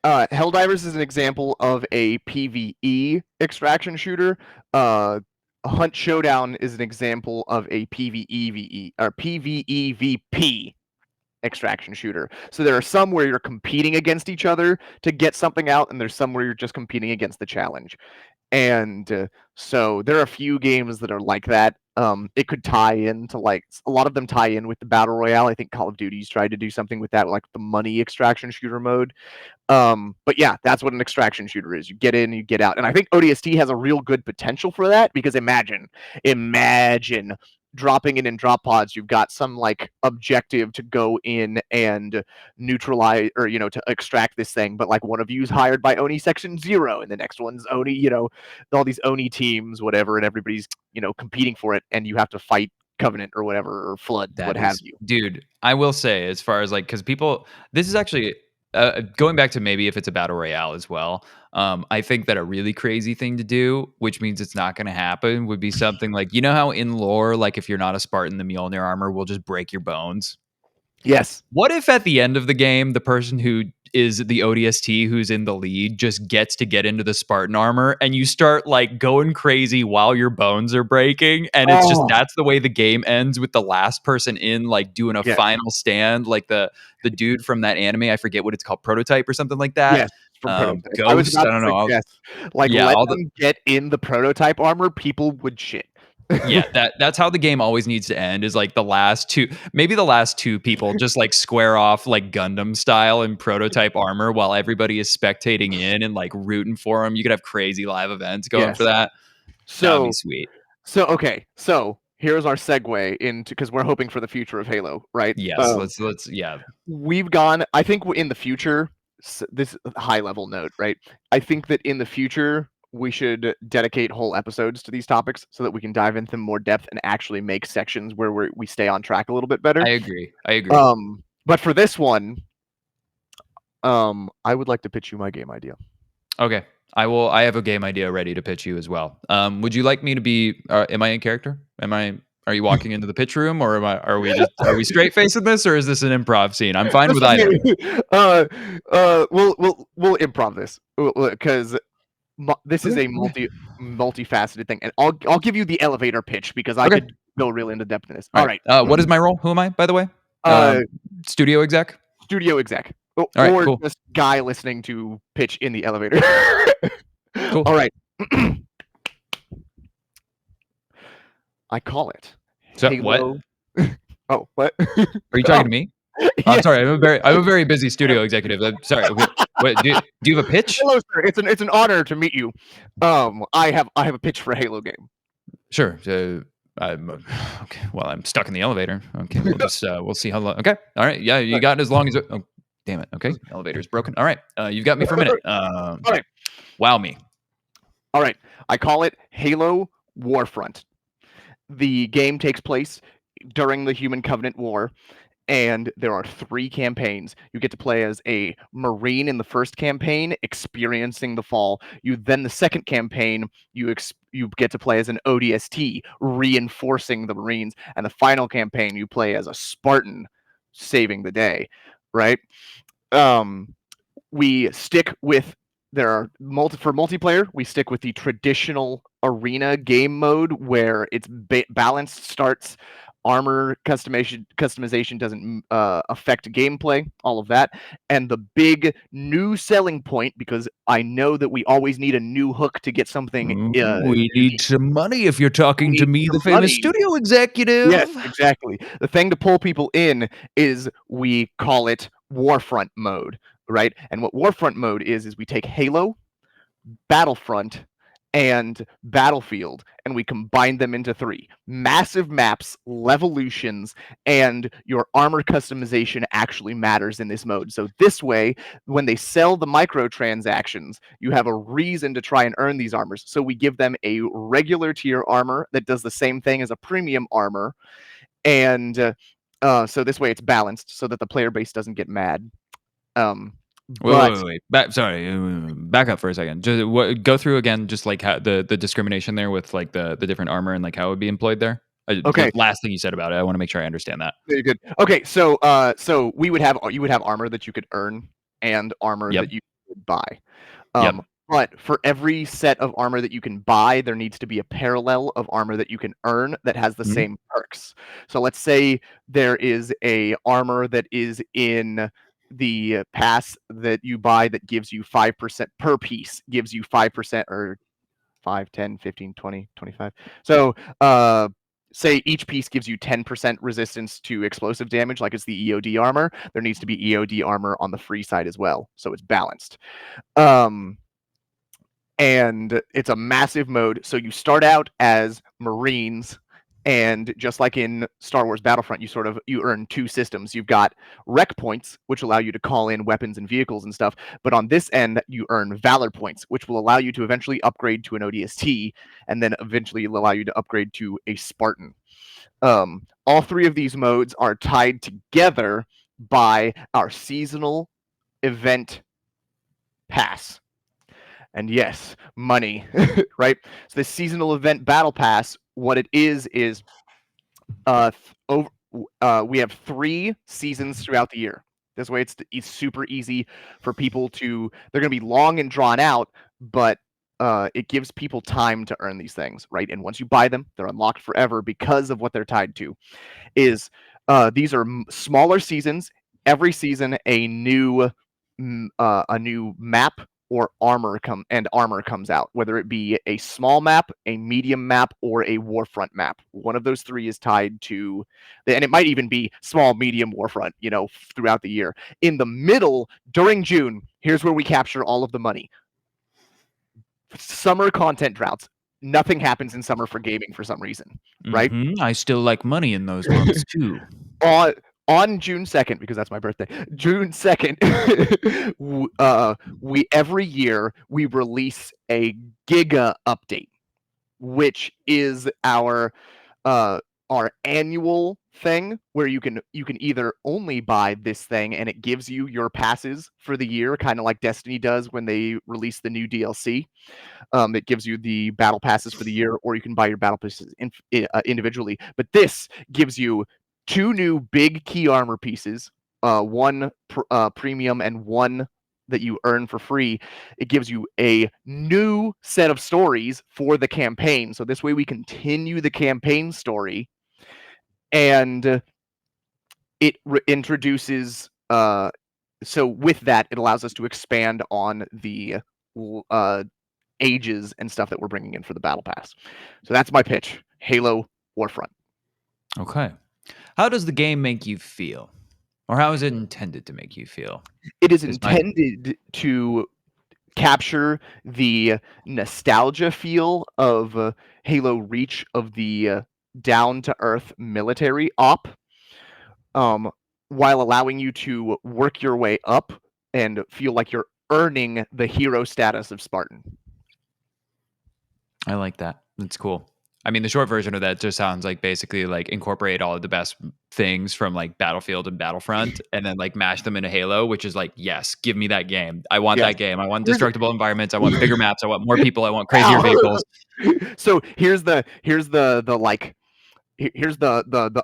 Helldivers is an example of a PvE extraction shooter. Hunt Showdown is an example of a PvEVE or PvEVP extraction shooter. So there are some where you're competing against each other to get something out, and there's some where you're just competing against the challenge. And so there are a few games that are like that. It could tie into like a lot of them tie in with the battle royale. I think Call of Duty's tried to do something with that, like the money extraction shooter mode. But yeah, that's what an extraction shooter is. You get in, you get out. And I think ODST has a real good potential for that because imagine dropping in drop pods. You've got some like objective to go in and neutralize or, to extract this thing. But like one of you's hired by ONI Section 0 and the next one's ONI, all these ONI teams, whatever, and everybody's, competing for it. And you have to fight Covenant or whatever, or Flood, That what have is, you. dude, I will say, as far as like, because people, this is actually going back to maybe if it's a battle royale as well. I think that a really crazy thing to do, which means it's not going to happen, would be something like, how in lore, like if you're not a Spartan, the Mjolnir armor will just break your bones. Yes. What if at the end of the game, the person who is the ODST who's in the lead just gets to get into the Spartan armor and you start like going crazy while your bones are breaking? And it's just, that's the way the game ends, with the last person in like doing a final stand, like the dude from that anime. I forget what it's called, Prototype or something like that. Yes, from Prototype. Ghost, I was about don't to know. suggest, like, Yeah, let them get in the Prototype armor, people would shit. Yeah, that's how the game always needs to end, is like the last two people just like square off like Gundam style in Prototype armor while everybody is spectating in and like rooting for them. You could have crazy live events going for that. That would be sweet. Okay, so here's our segue into, because we're hoping for the future of Halo, right? Yes, let's we've gone, I think in the future, this high level note, right? I think that in the future we should dedicate whole episodes to these topics so that we can dive into more depth and actually make sections where we stay on track a little bit better. I agree. But for this one, I would like to pitch you my game idea. Okay. I have a game idea ready to pitch you as well. Would you like me to be am I in character? Are you walking into the pitch room, or are we straight facing this, or is this an improv scene? I'm fine with either. We'll improv this because this is a multifaceted thing, and I'll give you the elevator pitch because I could go real into depth in this. All right. What is my role? Who am I, by the way? Studio exec. Studio exec. Right, or cool. just guy listening to pitch in the elevator. Cool. All right. I call it. So Halo. What? Oh, what? Are you talking to me? Yeah. I'm sorry. I'm a very busy studio executive. I'm sorry. Wait, do you have a pitch? Hello, sir. It's an honor to meet you. I have a pitch for a Halo game. Sure. Okay. Well, I'm stuck in the elevator. Okay. We'll just we'll see how long. Okay. All right. Yeah, you got it as long as. Oh, damn it. Okay. Elevator's broken. All right. You've got me for a minute. All right. Wow me. All right. I call it Halo Warfront. The game takes place during the Human Covenant War, and there are 3 campaigns. You get to play as a Marine in the first campaign, experiencing the fall. Then the second campaign, you get to play as an ODST, reinforcing the Marines. And the final campaign, you play as a Spartan, saving the day, right? We stick with, for multiplayer, we stick with the traditional arena game mode where it's balanced starts. Armor customization doesn't affect gameplay, all of that. And the big new selling point, because I know that we always need a new hook to get something. We need some money if you're talking to me, the famous studio executive. Yes, exactly. The thing to pull people in is we call it Warfront mode, right? And what Warfront mode is we take Halo, Battlefront, and Battlefield, and we combine them into 3 massive maps, levolutions, and your armor customization actually matters in this mode. So this way, when they sell the microtransactions, you have a reason to try and earn these armors. So we give them a regular tier armor that does the same thing as a premium armor, and so this way it's balanced so that the player base doesn't get mad. Wait. Back up for a second. Just go through again, just like how the discrimination there with like the different armor and like how it would be employed there. Okay. The last thing you said about it, I want to make sure I understand that. Very good. Okay, so you would have armor that you could earn and armor that you buy. Yep. But for every set of armor that you can buy, there needs to be a parallel of armor that you can earn that has the same perks. So let's say there is a armor that is in the pass that you buy that gives you 5% per piece, gives you 5% or 5, 10, 15, 20, 25. So say each piece gives you 10% resistance to explosive damage, like it's the EOD armor. There needs to be EOD armor on the free side as well, so it's balanced. And it's a massive mode. So you start out as Marines, and just like in Star Wars Battlefront, you earn two systems. You've got rec points, which allow you to call in weapons and vehicles and stuff. But on this end, you earn valor points, which will allow you to eventually upgrade to an ODST, and then eventually allow you to upgrade to a Spartan. All three of these modes are tied together by our seasonal event pass. And yes, money, right? So the seasonal event battle pass, what it is we have 3 seasons throughout the year. This way, it's super easy for people to. They're going to be long and drawn out, but it gives people time to earn these things, right? And once you buy them, they're unlocked forever because of what they're tied to. These are smaller seasons. Every season, a new map or armor comes out, whether it be a small map, a medium map, or a warfront map. One of those 3 is tied to, and it might even be small, medium, warfront, throughout the year. In the middle, during June, here's where we capture all of the money. Summer content droughts. Nothing happens in summer for gaming for some reason, right? I still like money in those months too. On June 2nd, because that's my birthday, June 2nd, we every year we release a Giga update, which is our annual thing where you can either only buy this thing and it gives you your passes for the year, kind of like Destiny does when they release the new DLC. It gives you the battle passes for the year, or you can buy your battle passes individually. But this gives you 2 new big key armor pieces, one premium and one that you earn for free. It gives you a new set of stories for the campaign. So this way we continue the campaign story, and it introduces. So with that, it allows us to expand on the ages and stuff that we're bringing in for the battle pass. So that's my pitch. Halo Warfront. Okay. How does the game make you feel? Or how is it intended to make you feel? It is intended to capture the nostalgia feel of Halo Reach, of the down-to-earth military op, while allowing you to work your way up and feel like you're earning the hero status of Spartan. I like that. That's cool. I mean, the short version of that just sounds like basically like incorporate all of the best things from like Battlefield and Battlefront and then like mash them into Halo, which is like, yes, give me that game. I want that game. I want destructible environments. I want bigger maps. I want more people. I want crazier vehicles. So here's the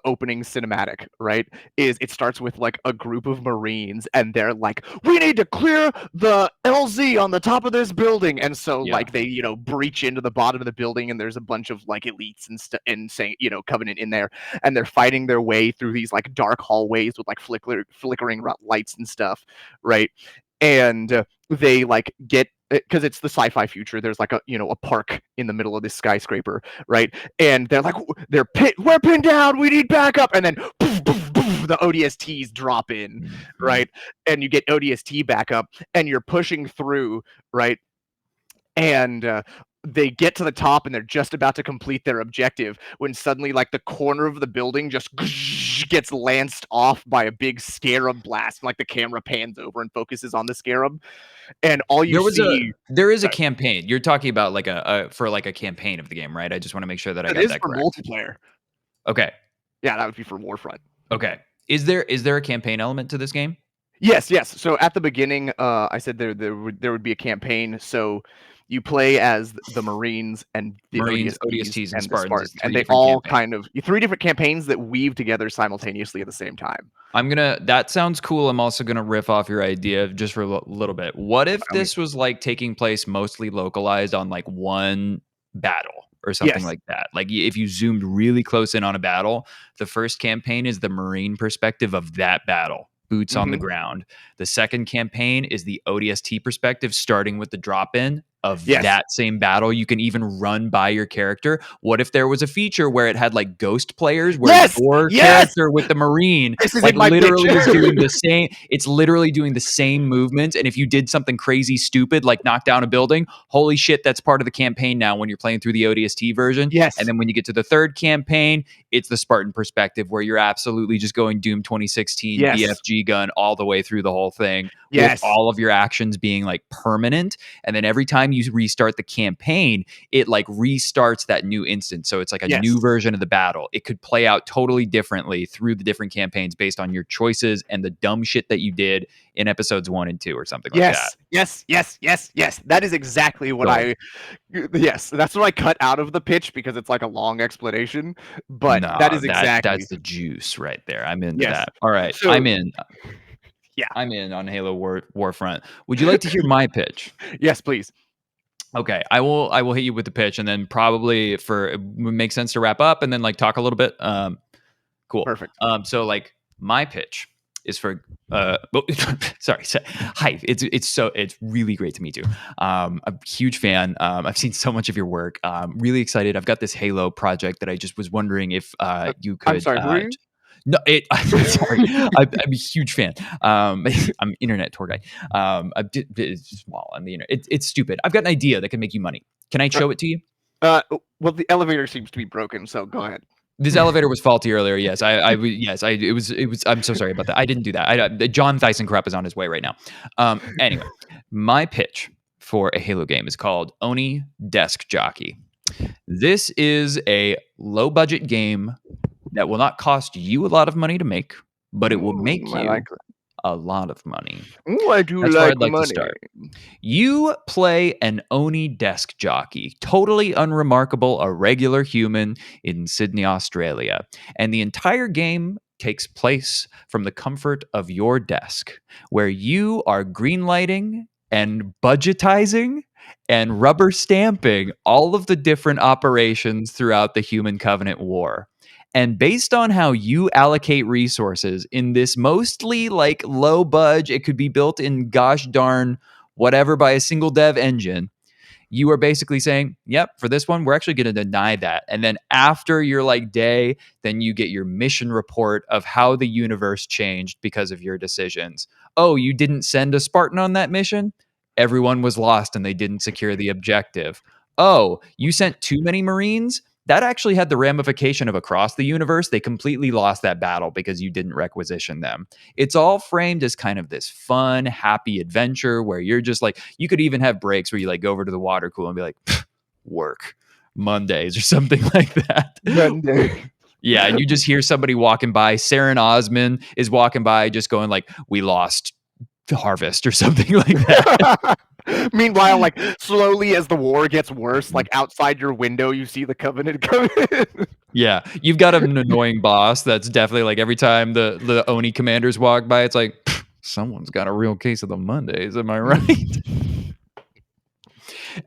opening cinematic, right? Is it starts with like a group of Marines and they're like, we need to clear the LZ on the top of this building. And so like they, breach into the bottom of the building and there's a bunch of like elites and saying, Covenant in there, and they're fighting their way through these like dark hallways with like flickering lights and stuff, right? And they like get, because it's the sci-fi future, there's like a park in the middle of this skyscraper, right? And they're like, we're pinned down, we need backup, and then poof, poof, poof, the ODSTs drop in, right? And you get ODST backup and you're pushing through, right? And they get to the top and they're just about to complete their objective when suddenly like the corner of the building just gets lanced off by a big scarab blast, and like the camera pans over and focuses on the scarab, and all you see there is a campaign. You're talking about like a campaign of the game, right? I just want to make sure that I got that correct. It is for multiplayer. Okay. Yeah, that would be for Warfront. Okay. Is there a campaign element to this game? Yes. So at the beginning, I said there would be a campaign. So You play as the Marines and the Marines, ODSTs ODSTs, and and the Spartans is Spartan, and 3 they different all campaigns. kind of 3 different campaigns that weave together simultaneously at the same time. That sounds cool. I'm also gonna riff off your idea just for a little bit. What if I mean, this was like taking place mostly localized on like one battle or something yes, like that? Like if you zoomed really close in on a battle, the first campaign is the Marine perspective of that battle, boots on the mhm, ground. The second campaign is the ODST perspective, starting with the drop in of yes, that same battle. You can even run by your character. What if there was a feature where it had like ghost players where yes, your yes. character with the Marine This is like in my pitch. literally is doing the same, it's literally doing the same movements, and if you did something crazy stupid like knock down a building, holy shit, that's part of the campaign now when you're playing through the ODST version. And Yes, then when you get to the third campaign, it's the Spartan perspective where you're absolutely just going Doom 2016 yes, BFG gun all the way through the whole thing, with yes, all of your actions being like permanent. And then every time you restart the campaign, it like restarts that new instance. So it's like a yes, new version of the battle. It could play out totally differently through the different campaigns based on your choices and the dumb shit that you did in episodes 1 and 2 or something like that. yes, yes, yes, yes. That is exactly what Gold. yes, that's what I cut out of the pitch because it's like a long explanation, but that No, is exactly that's the juice right there. I'm into yes. that. All right, So, yeah, I'm in on Halo Warfront. Would you like to hear my pitch? yes, please. Okay, I will hit you with the pitch, and then probably for it would make sense to wrap up, and then like talk a little bit. Cool. Perfect. So like my pitch is for sorry. Hi. It's really great to meet you. I'm a huge fan. I've seen so much of your work. Really excited. I've got this Halo project that I just was wondering if you I'm could sorry, who are you? no, I'm sorry. I'm a huge fan. I'm internet tour guy. It's small on the internet. It's stupid. I've got an idea that can make you money. Can I show it to you? Well, the elevator seems to be broken, so go ahead. This elevator was faulty earlier. Yes, it was. I'm so sorry about that. I didn't do that. John Theisenkrupp is on his way right now. Anyway, my pitch for a Halo game is called ONI Desk Jockey. This is a low budget game that will not cost you a lot of money to make, but it will make I you like that. a lot of money. I do That's where like I'd like to money. start. You play an ONI desk jockey, totally unremarkable, a regular human in Sydney, Australia. And the entire game takes place from the comfort of your desk, where you are greenlighting and budgetizing and rubber stamping all of the different operations throughout the Human Covenant War. And based on how you allocate resources in this mostly like low budget, it could be built in gosh darn whatever by a single dev engine, you are basically saying, yep, for this one, we're actually going to deny that. And then after your like day, then you get your mission report of how the universe changed because of your decisions. Oh, you didn't send a Spartan on that mission? Everyone was lost and they didn't secure the objective. Oh, you sent too many Marines? That actually had the ramification of across the universe. They completely lost that battle because you didn't requisition them. It's all framed as kind of this fun, happy adventure where you're just like, you could even have breaks where you like go over to the water cooler and be like, work Mondays or something like that. Monday. Yeah, and you just hear somebody walking by. Saren Osman is walking by, just going like, "We lost Harvest" or something like that. Meanwhile, like slowly as the war gets worse, like outside your window, you see the Covenant come in. Yeah, you've got an annoying boss that's definitely like every time the ONI commanders walk by, it's like someone's got a real case of the Mondays. Am I right?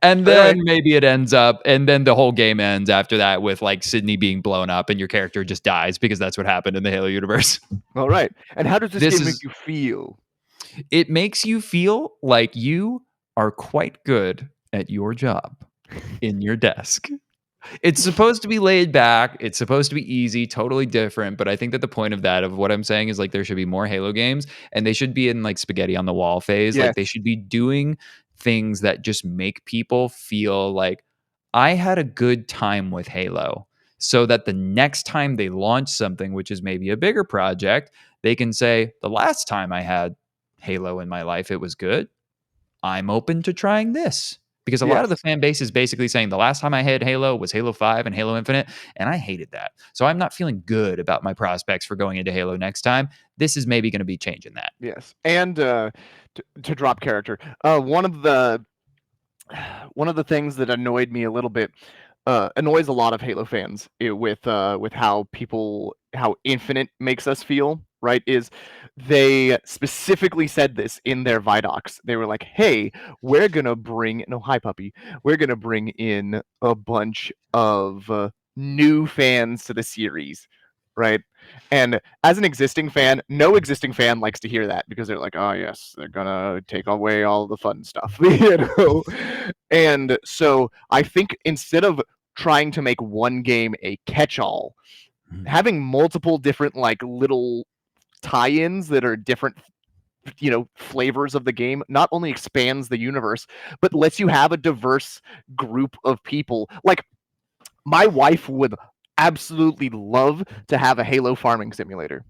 And then maybe it ends up, and then the whole game ends after that with like Sydney being blown up, and your character just dies because that's what happened in the Halo universe. All right. And how does this game make you feel? It makes you feel like you are quite good at your job in your desk. It's supposed to be laid back. It's supposed to be easy, totally different. But I think that the point of that, of what I'm saying, is like there should be more Halo games, and they should be in like spaghetti on the wall phase. Yes. Like they should be doing things that just make people feel like I had a good time with Halo, so that the next time they launch something, which is maybe a bigger project, they can say, the last time I had Halo in my life, it was good. I'm open to trying this. Because a lot of the fan base is basically saying the last time I had Halo was Halo 5 and Halo Infinite, and I hated that. So I'm not feeling good about my prospects for going into Halo next time. This is maybe going to be changing that. Yes. And to drop character, one of the one of the things that annoyed me a little bit, annoys a lot of Halo fans with how Infinite makes us feel, right? Is they specifically said this in their Vidocs. They were like, "Hey, we're gonna bring no hi puppy. We're gonna bring in a bunch of new fans to the series." Right. And as an existing fan, no existing fan likes to hear that because they're like, oh, yes, they're going to take away all the fun stuff, you know? And so I think instead of trying to make one game a catch all, having multiple different, like, little tie ins that are different, flavors of the game not only expands the universe, but lets you have a diverse group of people. Like, my wife would absolutely love to have a Halo farming simulator.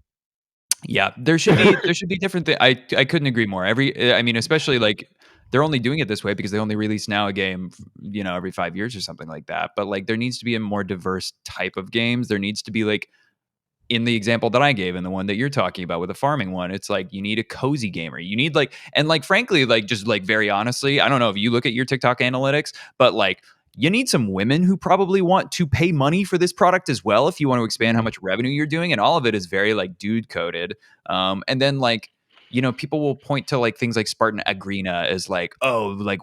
Yeah, there should be different things. I couldn't agree more. I mean, especially like they're only doing it this way because they only release now a game, every 5 years or something like that. But like, there needs to be a more diverse type of games. There needs to be like, in the example that I gave and the one that you're talking about with the farming one, it's like you need a cozy gamer. You need like, and like, frankly, like, just like very honestly, I don't know if you look at your TikTok analytics, but like, you need some women who probably want to pay money for this product as well if you want to expand how much revenue you're doing. And all of it is very like dude coded. And then like, people will point to like things like Spartan Agrina as like, oh, like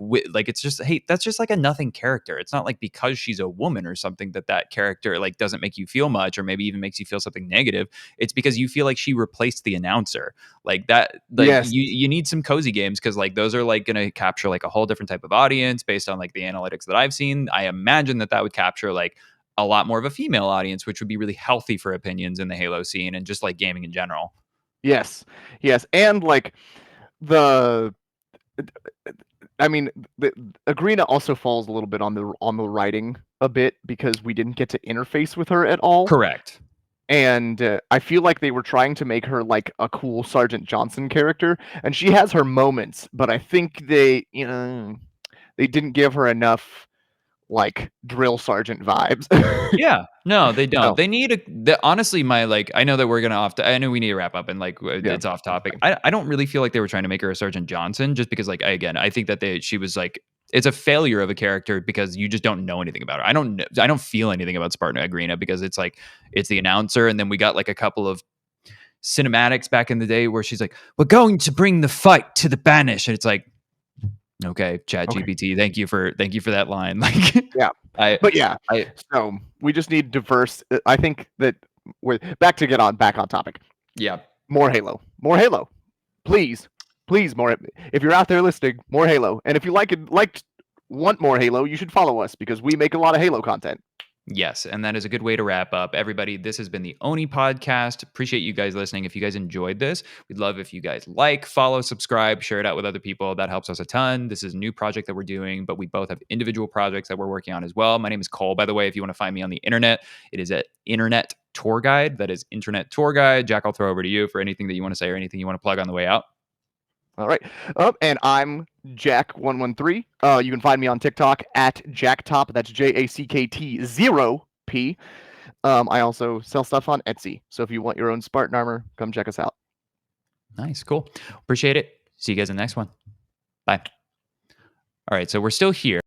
it's just, hey, that's just like a nothing character. It's not like because she's a woman or something that character like doesn't make you feel much or maybe even makes you feel something negative. It's because you feel like she replaced the announcer. Like that, like Yes. you need some cozy games because like those are like going to capture like a whole different type of audience based on like the analytics that I've seen. I imagine that would capture like a lot more of a female audience, which would be really healthy for opinions in the Halo scene and just like gaming in general. Yes. Yes. And like the I mean, the Agrina also falls a little bit on the writing a bit because we didn't get to interface with her at all. Correct. And I feel like they were trying to make her like a cool Sergeant Johnson character, and she has her moments, but I think they didn't give her enough like drill sergeant vibes. Yeah, no, they don't. No. They need honestly, my like, I know that we're gonna I know we need to wrap up and like Yeah. it's off topic. I don't really feel like they were trying to make her a Sergeant Johnson just because like I think that she was like it's a failure of a character because you just don't know anything about her. I don't feel anything about Spartan Agrina because it's like it's the announcer and then we got like a couple of cinematics back in the day where she's like, we're going to bring the fight to the banish, and it's like, okay, Chat GPT, thank you for that line. Like, Yeah. But yeah, so we just need diverse. I think that we're back on topic. Yeah. More Halo. More Halo. Please. Please, more. If you're out there listening, more Halo. And if you want more Halo, you should follow us because we make a lot of Halo content. Yes, and that is a good way to wrap up. Everybody, this has been the ONI Podcast. Appreciate you guys listening. If you guys enjoyed this, we'd love if you guys like, follow, subscribe, share it out with other people. That helps us a ton. This is a new project that we're doing, but we both have individual projects that we're working on as well. My name is Cole, by the way. If you want to find me on the internet, it is at Internet Tour Guide. That is Internet Tour Guide. Jack, I'll throw over to you for anything that you want to say or anything you want to plug on the way out. All right. And I'm Jack113. You can find me on TikTok at JackTop. That's JACKT0P. I also sell stuff on Etsy. So if you want your own Spartan armor, come check us out. Nice. Cool. Appreciate it. See you guys in the next one. Bye. All right. So we're still here.